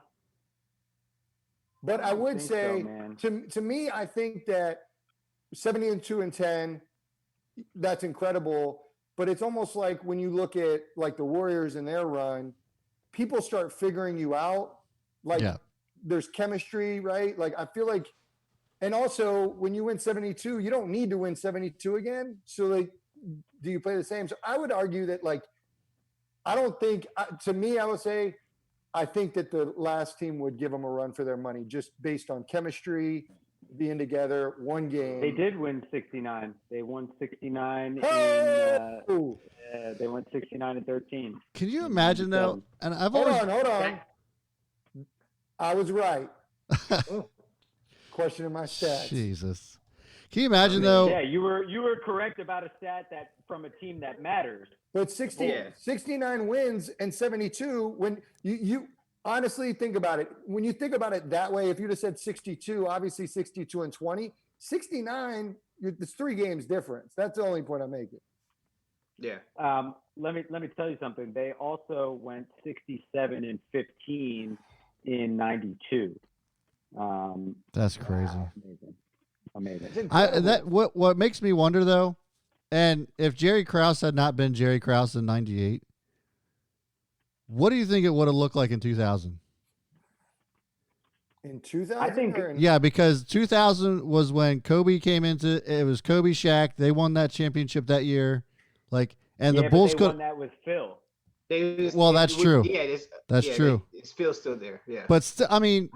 But I would say, to me, I think that 72 and 10, that's incredible. But it's almost like when you look at like the Warriors and their run, people start figuring you out. Like there's chemistry, right? Like I feel like, and also when you win 72, you don't need to win 72 again. So like, do you play the same? So I would argue that like, I don't think, to me, I would say, I think that the last team would give them a run for their money just based on chemistry, being together, one game. They did win 69. They won 69 they went 69 and 13. Can you imagine though? And I've hold on. I was right. Questioning my stats. Jesus. Can you imagine though? Yeah, you were correct about a stat that from a team that matters. But 69 wins and 72, when you honestly think about it, when you think about it that way, if you'd have said 62, obviously 62 and 20, 69, it's 3 games difference. That's the only point I'm making. Yeah. Let me tell you something. They also went 67 and 15 in 92. That's crazy. Amazing. What makes me wonder though, and if Jerry Krause had not been Jerry Krause in 98, what do you think it would have looked like in 2000? In 2000? I think yeah, because 2000 was when Kobe came into it. Was Kobe, Shaq. They won that championship that year. Like, and the Bulls could. Won that with Phil. That's true. Yeah, that's true. It's Phil's still there. Yeah. But I mean,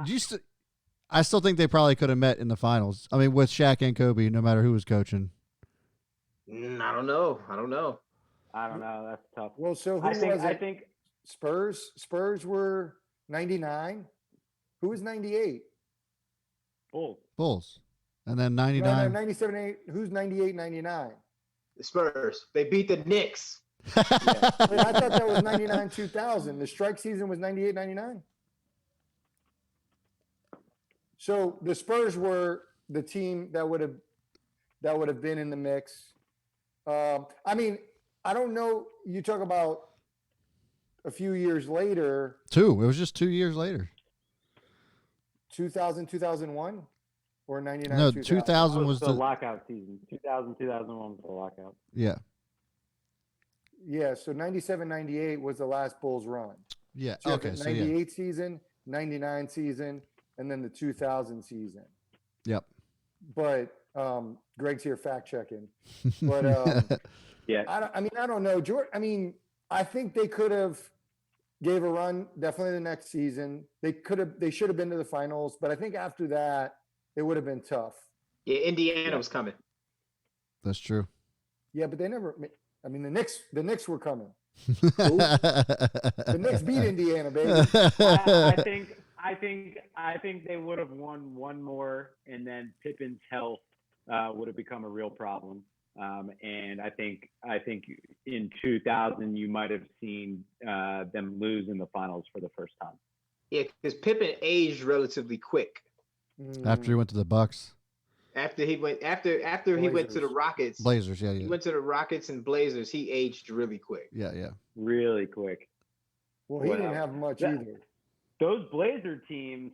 I still think they probably could have met in the finals. I mean, with Shaq and Kobe, no matter who was coaching. I don't know. That's tough. Well, so who was it? I think Spurs. Spurs were 99. Who was 98? Bulls. And then 99. No, 97, 8. Who's 98, 99? The Spurs. They beat the Knicks. I thought that was 99, 2000. The strike season was 98, 99. So the Spurs were the team that would have been in the mix. I mean, I don't know. You talk about a few years later. 2. It was just 2 years later. 2000, 2001? Or 99, no, 2000 was the lockout season. 2000, 2001 was the lockout. Yeah. Yeah, so 97, 98 was the last Bulls run. Yeah, so okay. 98 season, 99 season, and then the 2000 season. Yep. But Greg's here fact checking. But yeah, I don't know, George. I mean, I think they could have. gave a run definitely the next season. They should have been to the finals, but I think after that it would have been tough. Yeah, Indiana was coming. That's true. Yeah, but they never. I mean, the Knicks were coming. Who? The Knicks beat Indiana, baby. I think they would have won one more, and then Pippen's health would have become a real problem. And I think in 2000 you might have seen them lose in the finals for the first time. Yeah, because Pippen aged relatively quick. After he went to the Bucks. After he went to the Rockets. Blazers, yeah. He went to the Rockets and Blazers. He aged really quick. Yeah. Really quick. Well, he didn't have much either. Those Blazer teams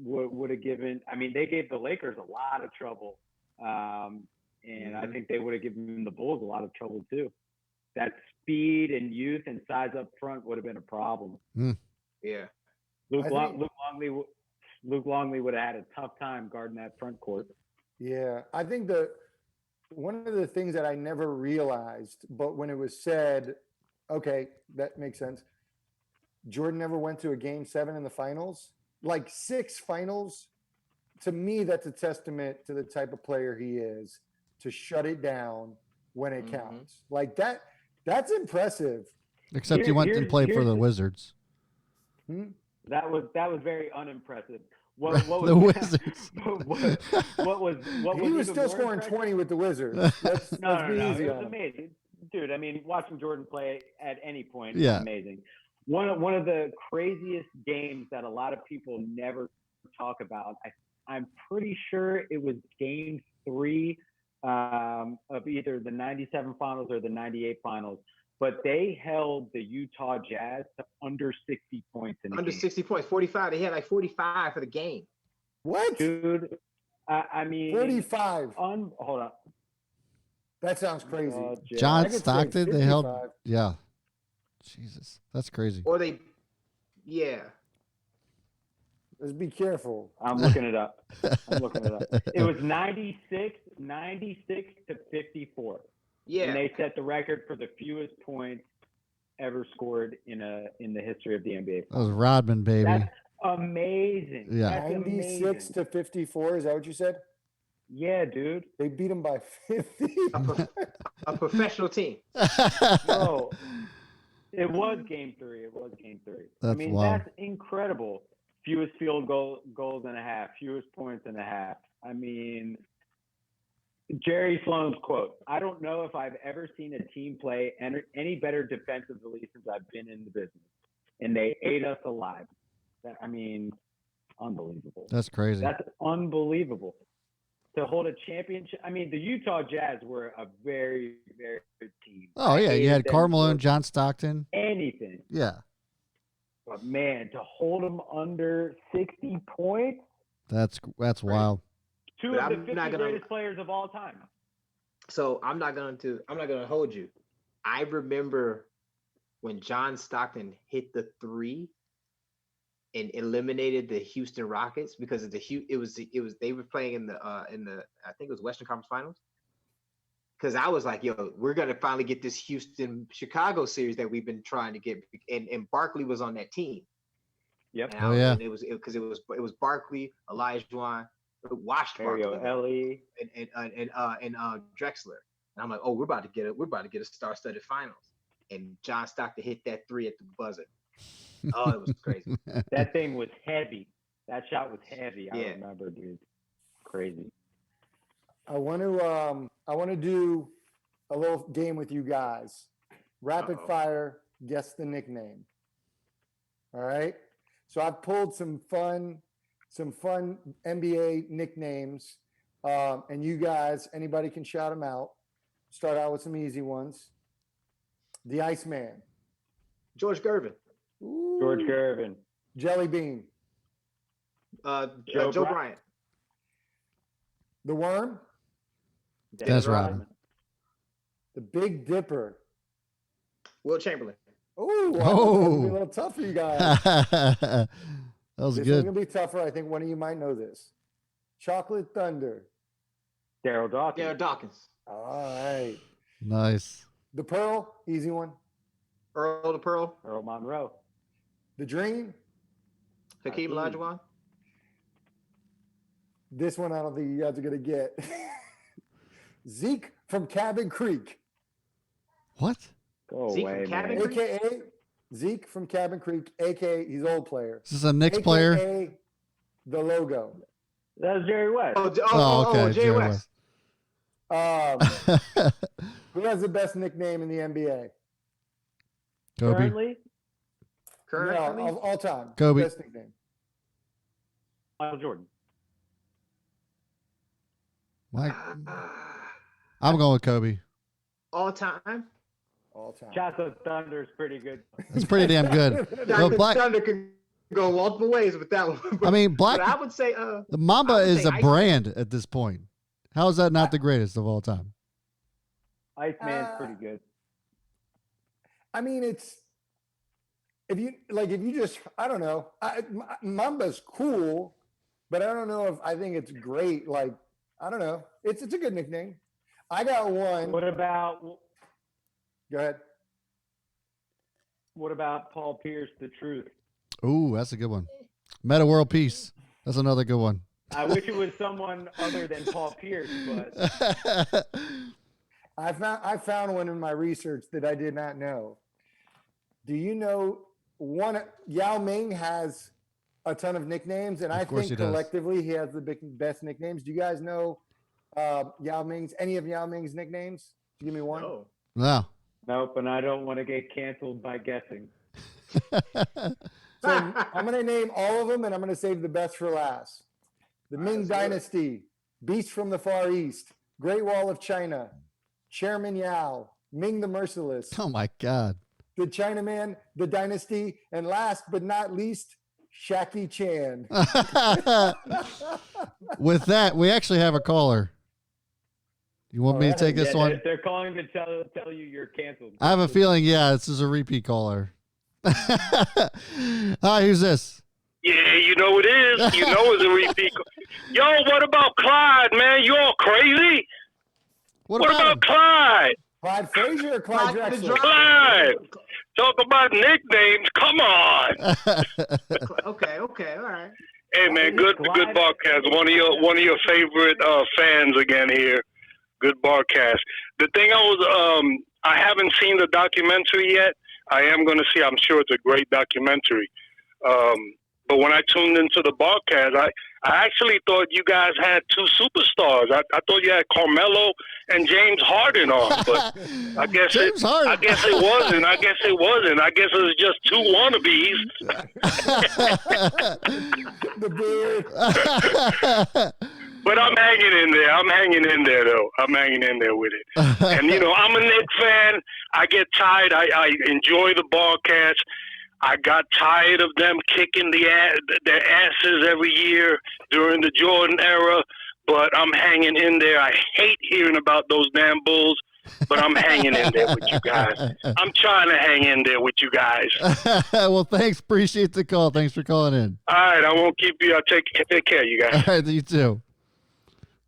would have given. I mean, they gave the Lakers a lot of trouble, and I think they would have given the Bulls a lot of trouble too. That speed and youth and size up front would have been a problem. Yeah. Luke Longley would have had a tough time guarding that front court. Yeah, I think one of the things that I never realized, but when it was said, okay, that makes sense. Jordan never went to a game 7 in the finals. Like 6 finals, to me, that's a testament to the type of player he is to shut it down when it counts. Like that's impressive. Except he went and played for the Wizards. That was very unimpressive. What was the Wizards? what was he was still scoring impressive? 20 with the Wizards. Let's be easy it on was him. amazing, dude. I mean, watching Jordan play at any point Yeah. is amazing. One of the craziest games that a lot of people never talk about. I'm pretty sure it was Game 3 of either the '97 finals or the '98 finals. But they held the Utah Jazz to under 60 points in the Under game. 60 points, 45. They had like 45 for the game. What? Dude, I mean 45. Hold on. That sounds crazy. John I could say Stockton, they held. 55. Yeah. Jesus, that's crazy. Or yeah. Let's be careful. I'm looking it up. It was 96 to 54. Yeah. And they set the record for the fewest points ever scored in the history of the NBA. That was Rodman, baby. That's amazing. Yeah. That's 96 amazing. to 54. Is that what you said? Yeah, dude. They beat him by 50. A professional team. No, it was Game 3. That's wild. That's incredible. Fewest field goals and a half. Fewest points and a half. I mean, Jerry Sloan's quote, I don't know if I've ever seen a team play any better defensively since I've been in the business. And they ate us alive. Unbelievable. That's crazy. That's unbelievable. To hold a championship. I mean, the Utah Jazz were a very, very good team. Oh, yeah. You had Carmelo and John Stockton. Anything. Yeah. But, man, to hold them under 60 points. That's wild. Two of the 50 greatest players of all time. So I'm not gonna hold you. I remember when John Stockton hit the 3 and eliminated the Houston Rockets because of they were playing in the I think it was Western Conference Finals. Because I was like, yo, we're gonna finally get this Houston-Chicago series that we've been trying to get, and Barkley was on that team. Yep. And it was Barkley, Olajuwon, watched Mario Barkley, Ellie, and Drexler, and I'm like, oh, we're about to get a star-studded finals, and John Stockton hit that 3 at the buzzer. Oh, it was crazy. That thing was heavy. That shot was heavy. I Yeah. remember, dude. Crazy. I want to do a little game with you guys. Rapid fire, guess the nickname. All right. So I've pulled some fun NBA nicknames, and you guys, anybody can shout them out. Start out with some easy ones. The Iceman. George Gervin. Ooh. George Gervin. Jelly Bean. Joe Bryant. The Worm. Dennis Rodman. The Big Dipper. Will Chamberlain. Ooh, that was a little tough for you guys. That was This good. one's going to be tougher. I think one of you might know this. Chocolate Thunder. Daryl Dawkins. Darryl Dawkins. All right. Nice. The Pearl, easy one. Earl the Pearl. Earl Monroe. The Dream. Hakeem Olajuwon. This one I don't think you guys are gonna get. Zeke from Cabin Creek, What? Go Zeke away, from Cabin man. Creek? aka Zeke from Cabin Creek, aka he's an old player. Is this a Knicks AKA player? the logo. That was Jerry West. Okay, Jay Jerry West. Who has the best nickname in the NBA? Kobe. Currently, Currently? No, of all time. Kobe. Best nickname. Michael Jordan. Mike. I'm going with Kobe. All time? All time. Chocolate Thunder is pretty good. That's pretty damn good. Well, Black. Thunder can go multiple ways with that one. I mean, Black. But I would say The Mamba I would is say a Iceman. brand at this point. How is that not the greatest of all time? Iceman's pretty good. I mean, it's if you just I don't know. Mamba's cool, but I don't know if I think it's great. Like I don't know. It's a good nickname. I got one. What about Go ahead. Paul Pierce, The Truth? Ooh, that's a good one. Meta World Peace. That's another good one. I wish it was someone other than Paul Pierce, but I found one in my research that I did not know. Do you know Yao Ming has a ton of nicknames, and I Of course think he does. collectively he has the best nicknames. Do you guys know any of Yao Ming's nicknames? Give me one. No. No. nope. And I don't want to get canceled by guessing. So I'm going to name all of them, and I'm going to save the best for last. The Ming let's do it. Dynasty, Beast from the Far East, Great Wall of China, Chairman Yao, Ming the Merciless, Oh my God. the Chinaman, the Dynasty, and last but not least, Shaki Chan. With that, we actually have a caller. You want me to take this Yeah, one? They're calling to tell you you're canceled. I have a feeling, yeah, this is a repeat caller. Hi, who's this? Yeah, you know it is. You know it's a repeat. Yo, what about Clyde, man? You all crazy? What What about about him? Clyde? Clyde Frazier or Clyde Clyde the Drexler? Clyde. Talk about nicknames. Come on. Okay, all right. Hey, man, good broadcast. One of your favorite fans again here. Good broadcast. The thing I haven't seen the documentary yet. I am going to see. I'm sure it's a great documentary. But when I tuned into the broadcast, I actually thought you guys had two superstars. I thought you had Carmelo and James Harden on, but I guess James Harden. I guess it wasn't. I guess it was just two wannabes. The beard. But I'm hanging in there. I'm hanging in there, though. I'm hanging in there with it. And, I'm a Knicks fan. I get tired. I enjoy the broadcast. I got tired of them kicking their asses every year during the Jordan era, but I'm hanging in there. I hate hearing about those damn Bulls, but I'm hanging in there with you guys. I'm trying to hang in there with you guys. Well, thanks. Appreciate the call. Thanks for calling in. All right, I won't keep you. I'll take care, you guys. All right, you too.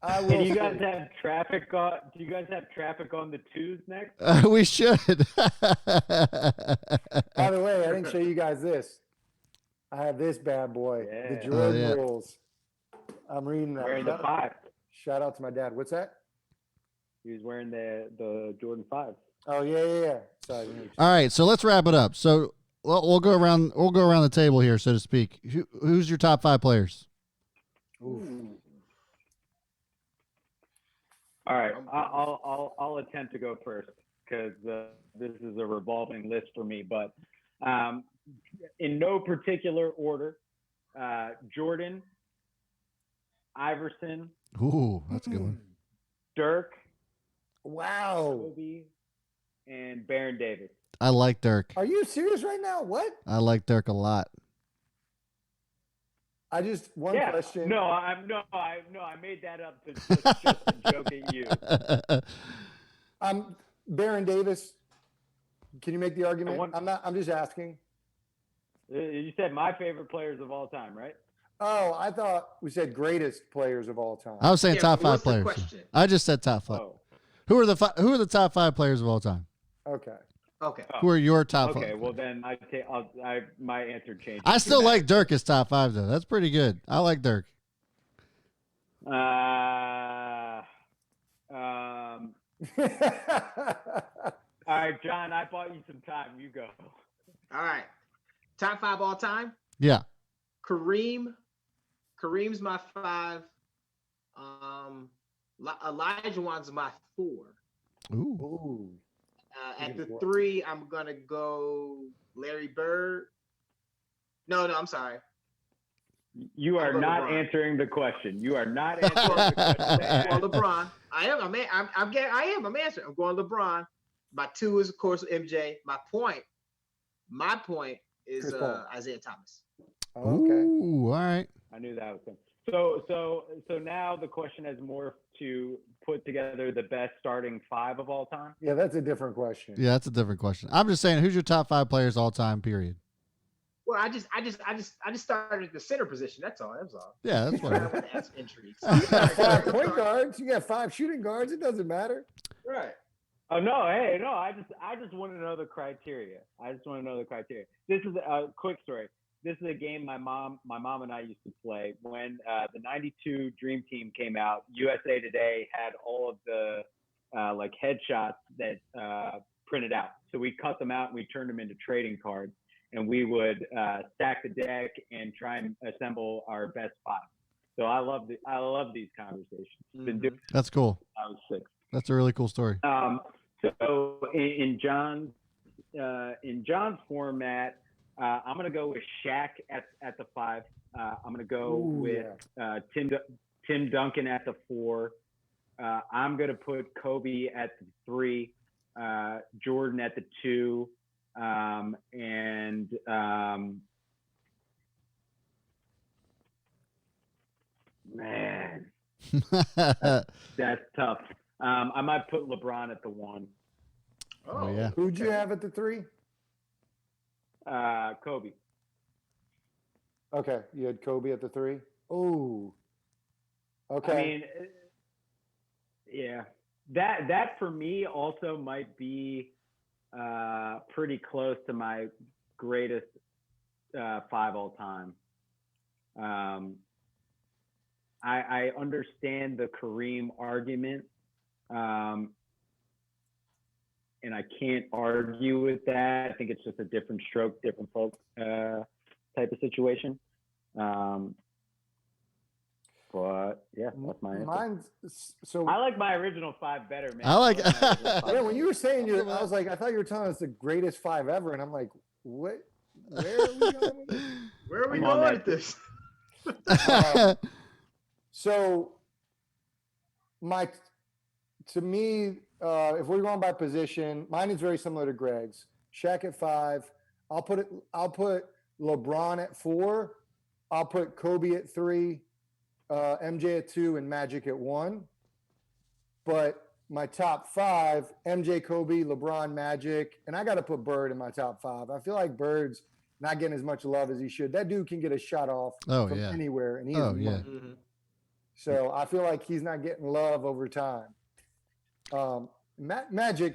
I will And you say- guys have traffic on? Do you guys have traffic on the twos next? We should. By the way, I didn't show you guys this. I have this bad boy, the Yeah. Jordan yeah. rules. I'm reading that. Wearing the 5. Shout out to my dad. What's that? He was wearing the Jordan 5. Oh yeah. Sorry. All right, so let's wrap it up. So we'll go around. We'll go around the table here, so to speak. Who's your top 5 players? All right, I'll attempt to go first because this is a revolving list for me. But in no particular order, Jordan, Iverson, Ooh, that's a good one. Dirk, Wow. Kobe, and Baron Davis. I like Dirk. Are you serious right now? What? I like Dirk a lot. I just one Yeah, question. I made that up to just to joke at you. Baron Davis. Can you make the argument? want- I'm just asking. You said my favorite players of all time, right? Oh, I thought we said greatest players of all time. I was saying Yeah, top what's 5 the players. question? I just said top 5. Oh, Who are the top 5 players of all time? Okay. Okay. Who are your top Okay, five? well then my answer changes. I still like Dirk as top 5 though. That's pretty good. I like Dirk. All right, John, I bought you some time. You go. All right. Top 5 all time. Yeah. Kareem's my 5. Elijah Wan's my 4. Ooh. Ooh. At the 3, I'm gonna go Larry Bird. No, I'm sorry. You are not LeBron. answering the question. You are not answering the question. I'm going LeBron. I am. I'm answering. I'm going LeBron. My 2 is of course MJ. My point is Isaiah Thomas. Oh, okay. Ooh, all right. I knew that was coming. So now the question has morphed to put together the best starting 5 of all time. Yeah, that's a different question. Yeah, that's a different question. I'm just saying, who's your top 5 players all time? Period. Well, I just started at the center position. That's all. Yeah, that's whatever. That's intrigue. You got 5 point guards. You got 5 shooting guards. It doesn't matter. Right. Oh no! Hey, no! I just want to know the criteria. This is a quick story. This is a game my mom and I used to play when the '92 Dream Team came out. USA Today had all of the like headshots that printed out. So we cut them out and we turned them into trading cards, and we would stack the deck and try and assemble our best 5. So I love these conversations. Been doing That's cool. since I was 6. That's a really cool story. So in John's format, I'm gonna go with Shaq at the 5. I'm gonna go with Tim Duncan at the 4. I'm gonna put Kobe at the 3, Jordan at the 2, and man, that's tough. I might put LeBron at the 1. Oh, yeah. Who'd you have at the 3? Kobe. Okay, you had Kobe at the 3. Oh. Okay. I mean, yeah. That for me also might be pretty close to my greatest 5 all time. I understand the Kareem argument. And I can't argue with that. I think it's just a different stroke, different folk type of situation. But yeah, that's my answer. Mine's so. I like my original 5 better, man. I like- my original 5 Yeah, when you were saying I I was like, I thought you were telling us the greatest 5 ever, and I'm like, what? Where are we going with this? Where are we I'm on going that with this? So, to me, if we're going by position, mine is very similar to Greg's. Shaq at 5. I'll put LeBron at 4. I'll put Kobe at 3, MJ at 2, and Magic at 1. But my top 5: MJ, Kobe, LeBron, Magic, and I got to put Bird in my top 5. I feel like Bird's not getting as much love as he should. That dude can get a shot off from anywhere, and he's Mm-hmm. So I feel like he's not getting love over time. Magic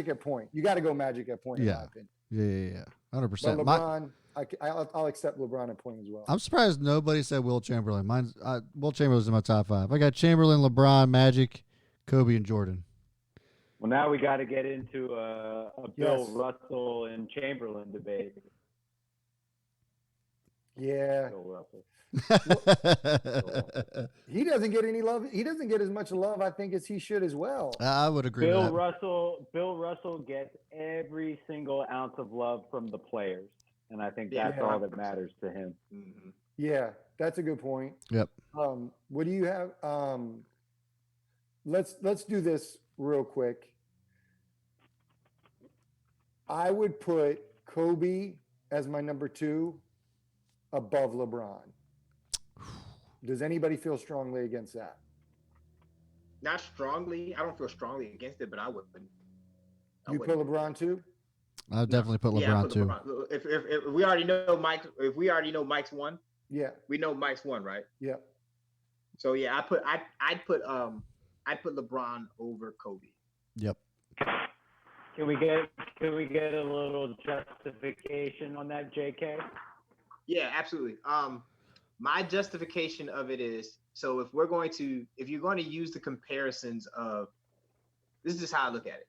at point. You got to go Magic at point. In my opinion. Yeah. 100%. But LeBron, I'll accept LeBron at point as well. I'm surprised nobody said Will Chamberlain. Mine's Will Chamberlain's in my top 5. I got Chamberlain, LeBron, Magic, Kobe, and Jordan. Well, now we got to get into a Bill Russell and Chamberlain debate. Yeah. Bill Russell. He doesn't get any love. He doesn't get as much love, I think, as he should as well. I would agree with that. Bill Russell gets every single ounce of love from the players, and I think that's all that matters to him. Mm-hmm. Yeah, that's a good point. Yep. What do you have? Let's do this real quick. I would put Kobe as my number 2 above LeBron. Does anybody feel strongly against that? Not strongly. I don't feel strongly against it, but I wouldn't. You put LeBron too? I would definitely put LeBron too. LeBron. If we already know Mike, Mike's 1. Yeah. We know Mike's 1, right? Yeah. So yeah, I'd put LeBron over Kobe. Yep. Can we get a little justification on that, JK? Yeah, absolutely. My justification of it is, so if you're going to use the comparisons of, this is just how I look at it.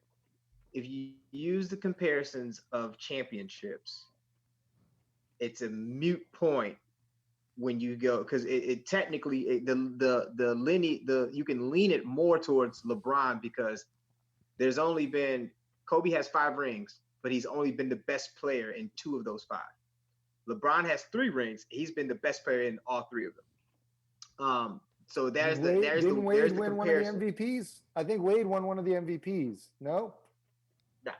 If you use the comparisons of championships, it's a mute point when you go, because it technically you can lean it more towards LeBron, because there's only been, Kobe has 5 rings, but he's only been the best player in 2 of those 5. LeBron has 3 rings. He's been the best player in all 3 of them. So Didn't Wade win one of the comparison. MVPs? I think Wade won one of the MVPs. No, Nah.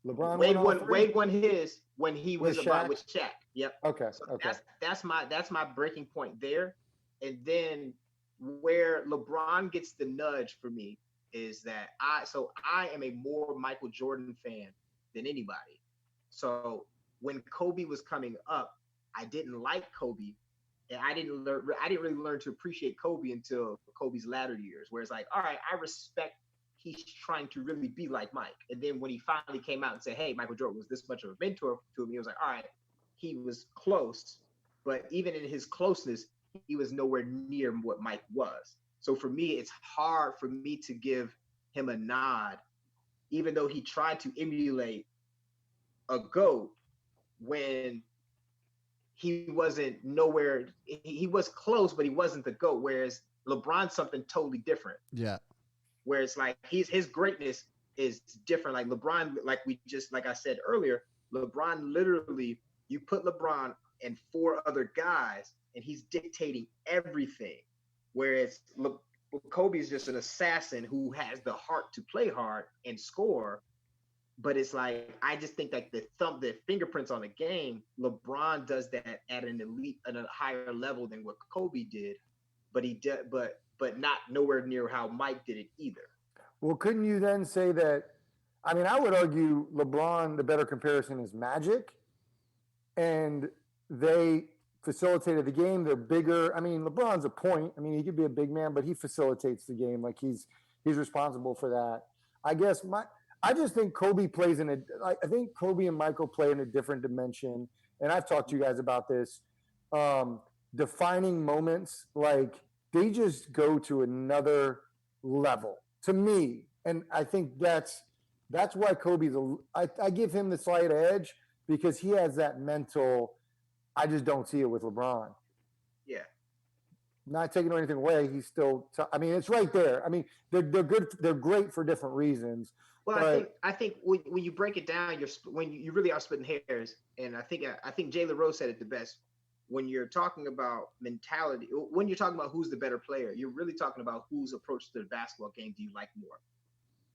LeBron Wade won all 3? Wade won his when he was With about Shaq? with Shaq. Yep. Okay. So Okay. that's my breaking point there. And then where LeBron gets the nudge for me is that I am a more Michael Jordan fan than anybody. So when Kobe was coming up, I didn't like Kobe, and I didn't really learn to appreciate Kobe until Kobe's latter years, where it's like, all right, I respect he's trying to really be like Mike. And then when he finally came out and said, hey, Michael Jordan was this much of a mentor to me, it was like, all right, he was close, but even in his closeness, he was nowhere near what Mike was. So for me, it's hard for me to give him a nod, even though he tried to emulate a GOAT when he wasn't nowhere. He was close, but he wasn't the GOAT. Whereas LeBron's something totally different. Yeah. Where it's like his greatness is different. Like LeBron, like I said earlier, LeBron literally, you put LeBron and 4 other guys, and he's dictating everything. Whereas Kobe's just an assassin who has the heart to play hard and score. But it's like, I just think like the fingerprints on the game, LeBron does that at a higher level than what Kobe did. But he did, but not nowhere near how Mike did it either. Well, couldn't you then say that? I mean, I would argue LeBron, the better comparison is Magic, and they facilitated the game. They're bigger. I mean, LeBron's a point. I mean, he could be a big man, but he facilitates the game. Like he's responsible for that. I guess I just think Kobe plays I think Kobe and Michael play in a different dimension. And I've talked to you guys about this. Defining moments, like they just go to another level to me. And I think that's why I give him the slight edge, because he has that mental. I just don't see it with LeBron. Yeah. Not taking anything away, he's still. I mean, it's right there. I mean, they're good. They're great for different reasons. Well, but I think when you break it down, when you really are splitting hairs, and I think Jay LaRose said it the best. When you're talking about mentality, when you're talking about who's the better player, you're really talking about whose approach to the basketball game do you like more?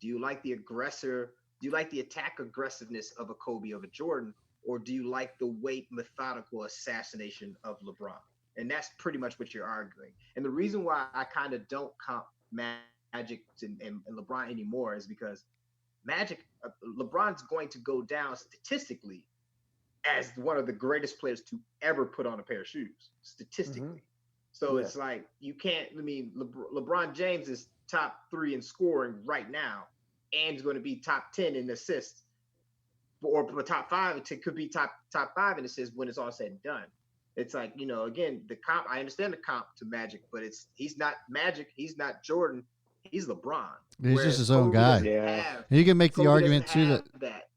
Do you like the aggressor? Do you like the attack aggressiveness of a Kobe, of a Jordan, or do you like the methodical assassination of LeBron? And that's pretty much what you're arguing. And the reason why I kind of don't comp Magic and LeBron anymore is because LeBron's going to go down statistically as one of the greatest players to ever put on a pair of shoes, statistically. Mm-hmm. So It's like, you can't, I mean, LeBron James is top 3 in scoring right now, and he's going to be top 10 in assists, or top 5. It could be top 5 in assists when it's all said and done. It's like, again, the comp, I understand the comp to Magic, but he's not Magic, he's not Jordan, he's LeBron. He's just his own guy. Yeah. You can make the argument too that.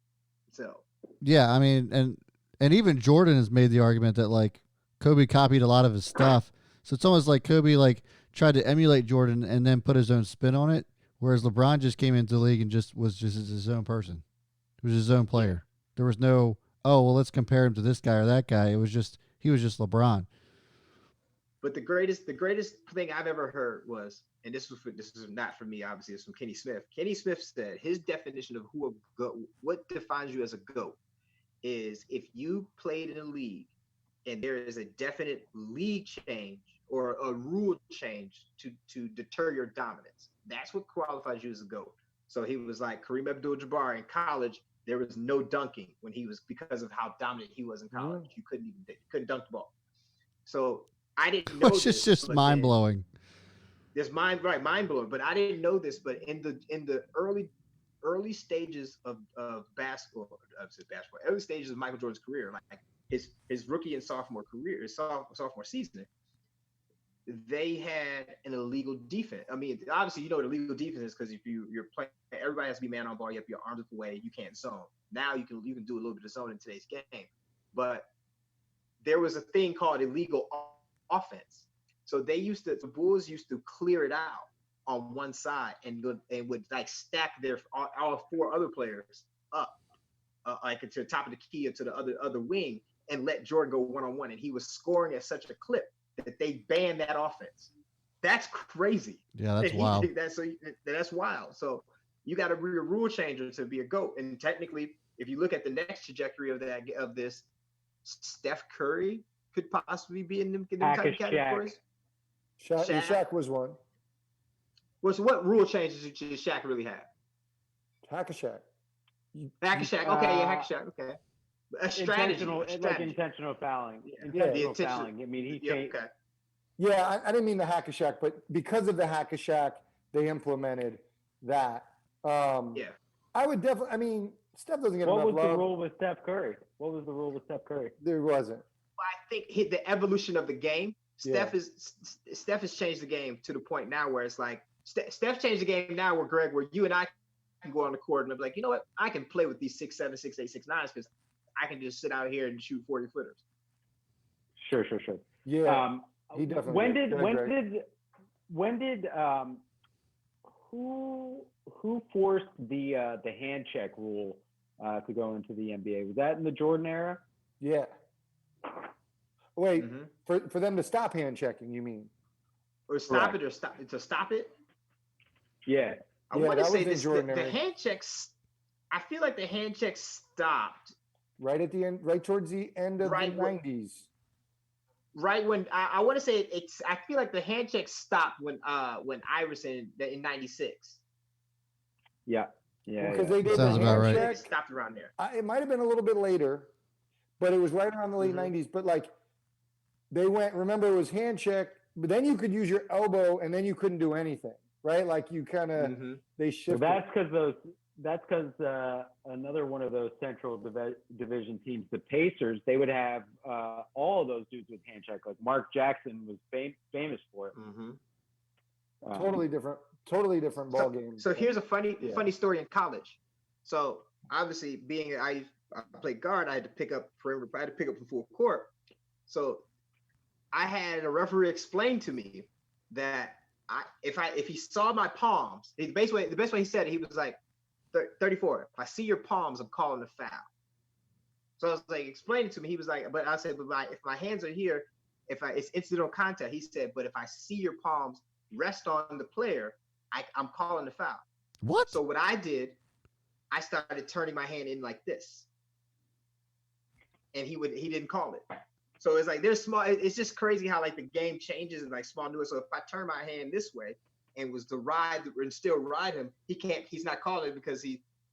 So. Yeah, I mean, and even Jordan has made the argument that like Kobe copied a lot of his stuff. So it's almost like Kobe like tried to emulate Jordan and then put his own spin on it, whereas LeBron just came into the league and was just his own person. He was his own player. There was no, oh, well, let's compare him to this guy or that guy. He was just LeBron. But the greatest thing I've ever heard was, and this is not from me, obviously, it's from Kenny Smith. Kenny Smith said his definition of what defines you as a GOAT is if you played in a league and there is a definite league change or a rule change to deter your dominance. That's what qualifies you as a GOAT. So he was like Kareem Abdul-Jabbar in college. There was no dunking because of how dominant he was in college. You couldn't dunk the ball. So I didn't know this. It's just mind blowing. It's mind blowing. But I didn't know this. But in the early early stages of basketball, early stages of Michael Jordan's career, like his rookie and sophomore career, his sophomore season, they had an illegal defense. I mean, obviously, you know what illegal defense is because if you're playing, everybody has to be man on ball. You have your arms away. You can't zone. Now you can do a little bit of zone in today's game, but there was a thing called illegal offense. So the Bulls used to clear it out on one side and would like stack all four other players up, like to the top of the key or to the other wing, and let Jordan go one-on-one. And he was scoring at such a clip that they banned that offense. That's crazy. Yeah, that's wild. That's wild. So you got to be a rule changer to be a GOAT. And technically, if you look at the next trajectory of this, Steph Curry could possibly be in them type of categories. Shaq was one. Well, so what rule changes did Shaq really have? Hack-a-Shaq. Hack-a-Shaq. Okay, yeah, Hack-a-Shaq. Okay. A strategy. Like intentional fouling. Yeah. Intentional fouling. I mean, he changed. Okay. Yeah, I didn't mean the Hack-a-Shaq, but because of the Hack-a-Shaq, they implemented that. Yeah. I would definitely. I mean, Steph doesn't get enough love. What was the rule with Steph Curry? What was the rule with Steph Curry? There wasn't. I think the evolution of the game. Steph has changed the game to the point now where it's like Steph changed the game now where Greg, where you and I can go on the court and be like, you know what, I can play with these 6'7", 6'8", 6'9" because I can just sit out here and shoot 40-footers. Sure. Yeah. He definitely. When did who forced the hand check rule to go into the NBA? Was that in the Jordan era? Yeah. Wait, for them to stop hand checking, you mean? Or stop it, or stop it? Yeah. I want to say this. The hand checks. I feel like the hand check stopped right at the end, right towards the end of the 90s. Right when I want to say it's. I feel like the hand check stopped when Iverson in '96. Yeah. Because they did sounds about right. It stopped around there. It might have been a little bit later, but it was right around the late 90s. But like, they went. Remember, it was hand check, but then you could use your elbow, and then you couldn't do anything, right? Like you kind of they shifted. So that's because another one of those Central Division teams, the Pacers, they would have all of those dudes with hand check. Like Mark Jackson was famous for it. Totally different ball game. So here's a funny story in college. So obviously, being I played guard, I had to pick up perimeter. I had to pick up the full court. So I had a referee explain to me that if he saw my palms, the best way he said it, he was like, 34. If I see your palms, I'm calling a foul. So I was like, explain it to me. He was like, but I said, if my hands are here, it's incidental contact. He said, but if I see your palms rest on the player, I'm calling the foul. What? So what I did, I started turning my hand in like this, and he didn't call it. So it's like there's small. It's just crazy how like the game changes and like small nuances. So if I turn my hand this way and was to ride and still ride him, he's not calling it because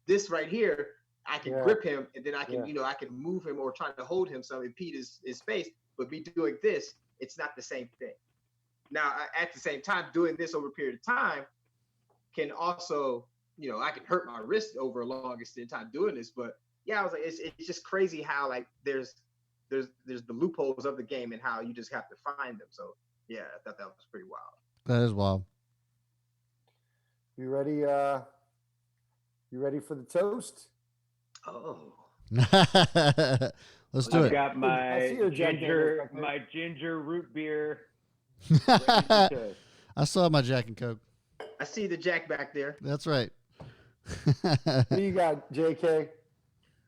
this right here, I can grip him and then I can, I can move him or try to hold him so impede his space, but be doing this, it's not the same thing. Now, at the same time, doing this over a period of time can also, I can hurt my wrist over a long extent of time doing this, but yeah, I was like, it's just crazy how like there's the loopholes of the game and how you just have to find them. So yeah, I thought that was pretty wild. That is wild. You ready? You ready for the toast? Oh. Let's do it. I've got my ginger root beer. I still have my Jack and Coke. I see the Jack back there. That's right. What do you got, JK?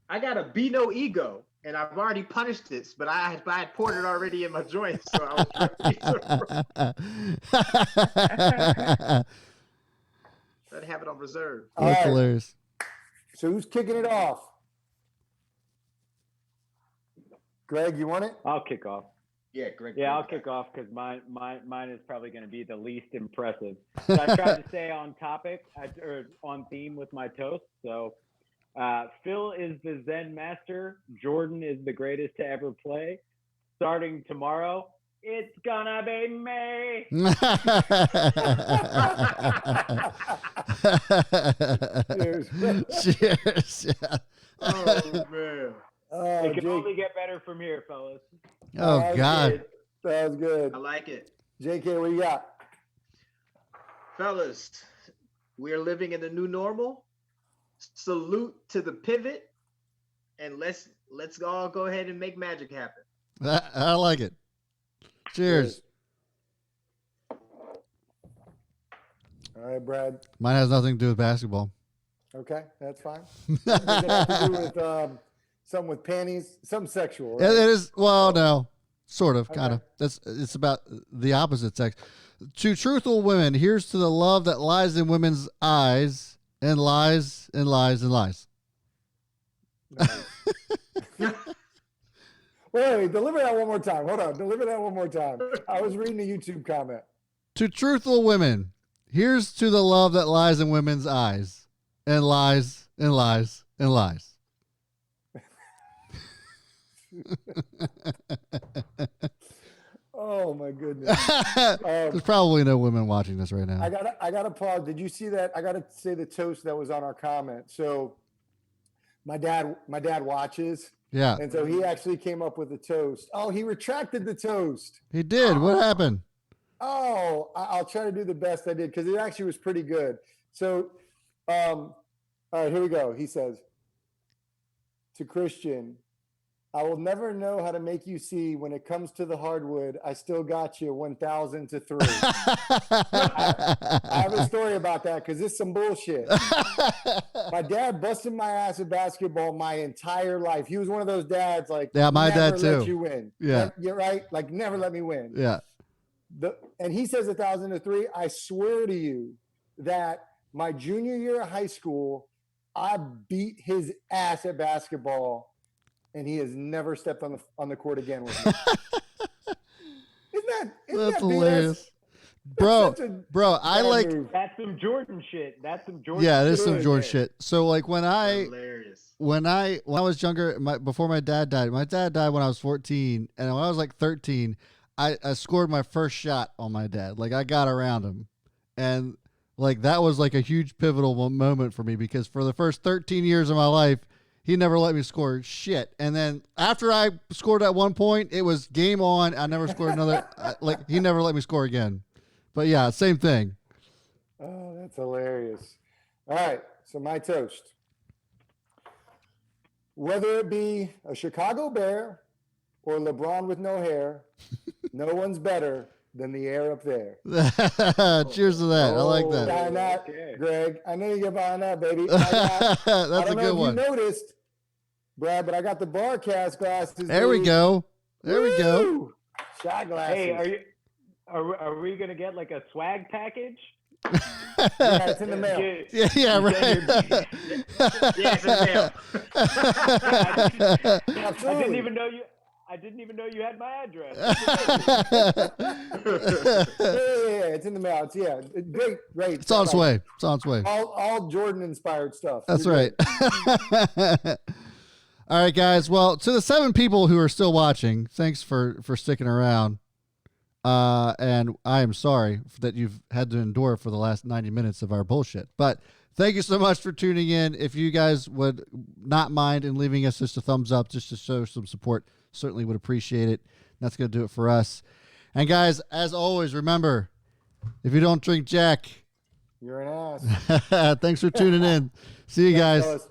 I got a Be No Ego, and I've already punished this, but I had poured it already in my joint, so I was ready I'd have it on reserve. That's hilarious. So who's kicking it off? Greg, you want it? I'll kick off. Yeah, Greg. Yeah, I'll kick off because mine is probably going to be the least impressive. So I tried to stay on topic or on theme with my toast. So Phil is the Zen master. Jordan is the greatest to ever play. Starting tomorrow, It's gonna be me. Cheers. Cheers. Yeah. Oh man, It can Jake, only get better from here, fellas. Oh that was God. good. That was good. I like it, JK, what you got? fellas. We are living in the new normal. Salute to the pivot, and let's all go ahead and make magic happen. I like it. Cheers. All right, Brad. Mine has nothing to do with basketball. Okay, that's fine. Does it have to do with something with panties? Something sexual, right? It is. Well, no, sort of, kind of. Okay. It's about the opposite sex. To truthful women, here's to the love that lies in women's eyes and lies and lies and lies. Nice. Wait, deliver that one more time. Hold on, deliver that one more time. I was reading a YouTube comment. To truthful women, here's to the love that lies in women's eyes and lies and lies and lies. Oh my goodness. There's probably no women watching this right now. I gotta pause. Did you see that? I gotta say the toast that was on our comment. So my dad watches, Yeah, and so he actually came up with a toast. Oh, he retracted the toast. he did. What happened? Oh, I'll try to do the best I did because it actually was pretty good. So, all right, here we go. He says to Christian, I will never know how to make you see when it comes to the hardwood. I still got you 1,000 to 3. I have a story about that because it's some bullshit. My dad busted my ass at basketball my entire life. He was one of those dads like, Yeah, my never dad, let too. you win. Yeah. You're right. Like, never let me win. Yeah. And he says 1,000 to 3. I swear to you that my junior year of high school, I beat his ass at basketball. And he has never stepped on the court again with me. Isn't That's that hilarious. BS? Bro, I like. Move. That's some Jordan shit. That's some Jordan. Yeah, it shit is some right Jordan there. shit. So like when I Hilarious. when I was younger, before my dad died. My dad died when I was 14, and when I was like 13, I scored my first shot on my dad. Like I got around him, and like that was like a huge pivotal moment for me because for the first 13 years of my life, he never let me score shit. And then after I scored at one point, it was game on. I never scored another. Like he never let me score again. But yeah, same thing. Oh, that's hilarious. All right. So my toast. Whether it be a Chicago Bear or LeBron with no hair, no one's better than the air up there. Cheers to that. I like that. Behind that, Okay. Greg. I know you get behind that, baby. That's I a don't know good if one. you noticed, Brad, but I got the Barcast glasses. There we baby. go. There we go. Woo! Shot glasses. Hey, are we gonna get like a swag package? Yeah, it's in the mail. Yeah, right. Yeah, it's in the mail. I Absolutely. didn't even know you had my address. Yeah, it's in the mail. Great. It's on its way. It's on its way. All Jordan inspired stuff. That's You're right. good. All right, guys. Well, to the 7 people who are still watching, thanks for sticking around. And I am sorry that you've had to endure for the last 90 minutes of our bullshit. But thank you so much for tuning in. If you guys would not mind in leaving us just a thumbs up, just to show some support, certainly would appreciate it. That's going to do it for us. And guys, as always, remember, if you don't drink Jack, You're an ass. thanks for tuning in. See you guys. Fellas.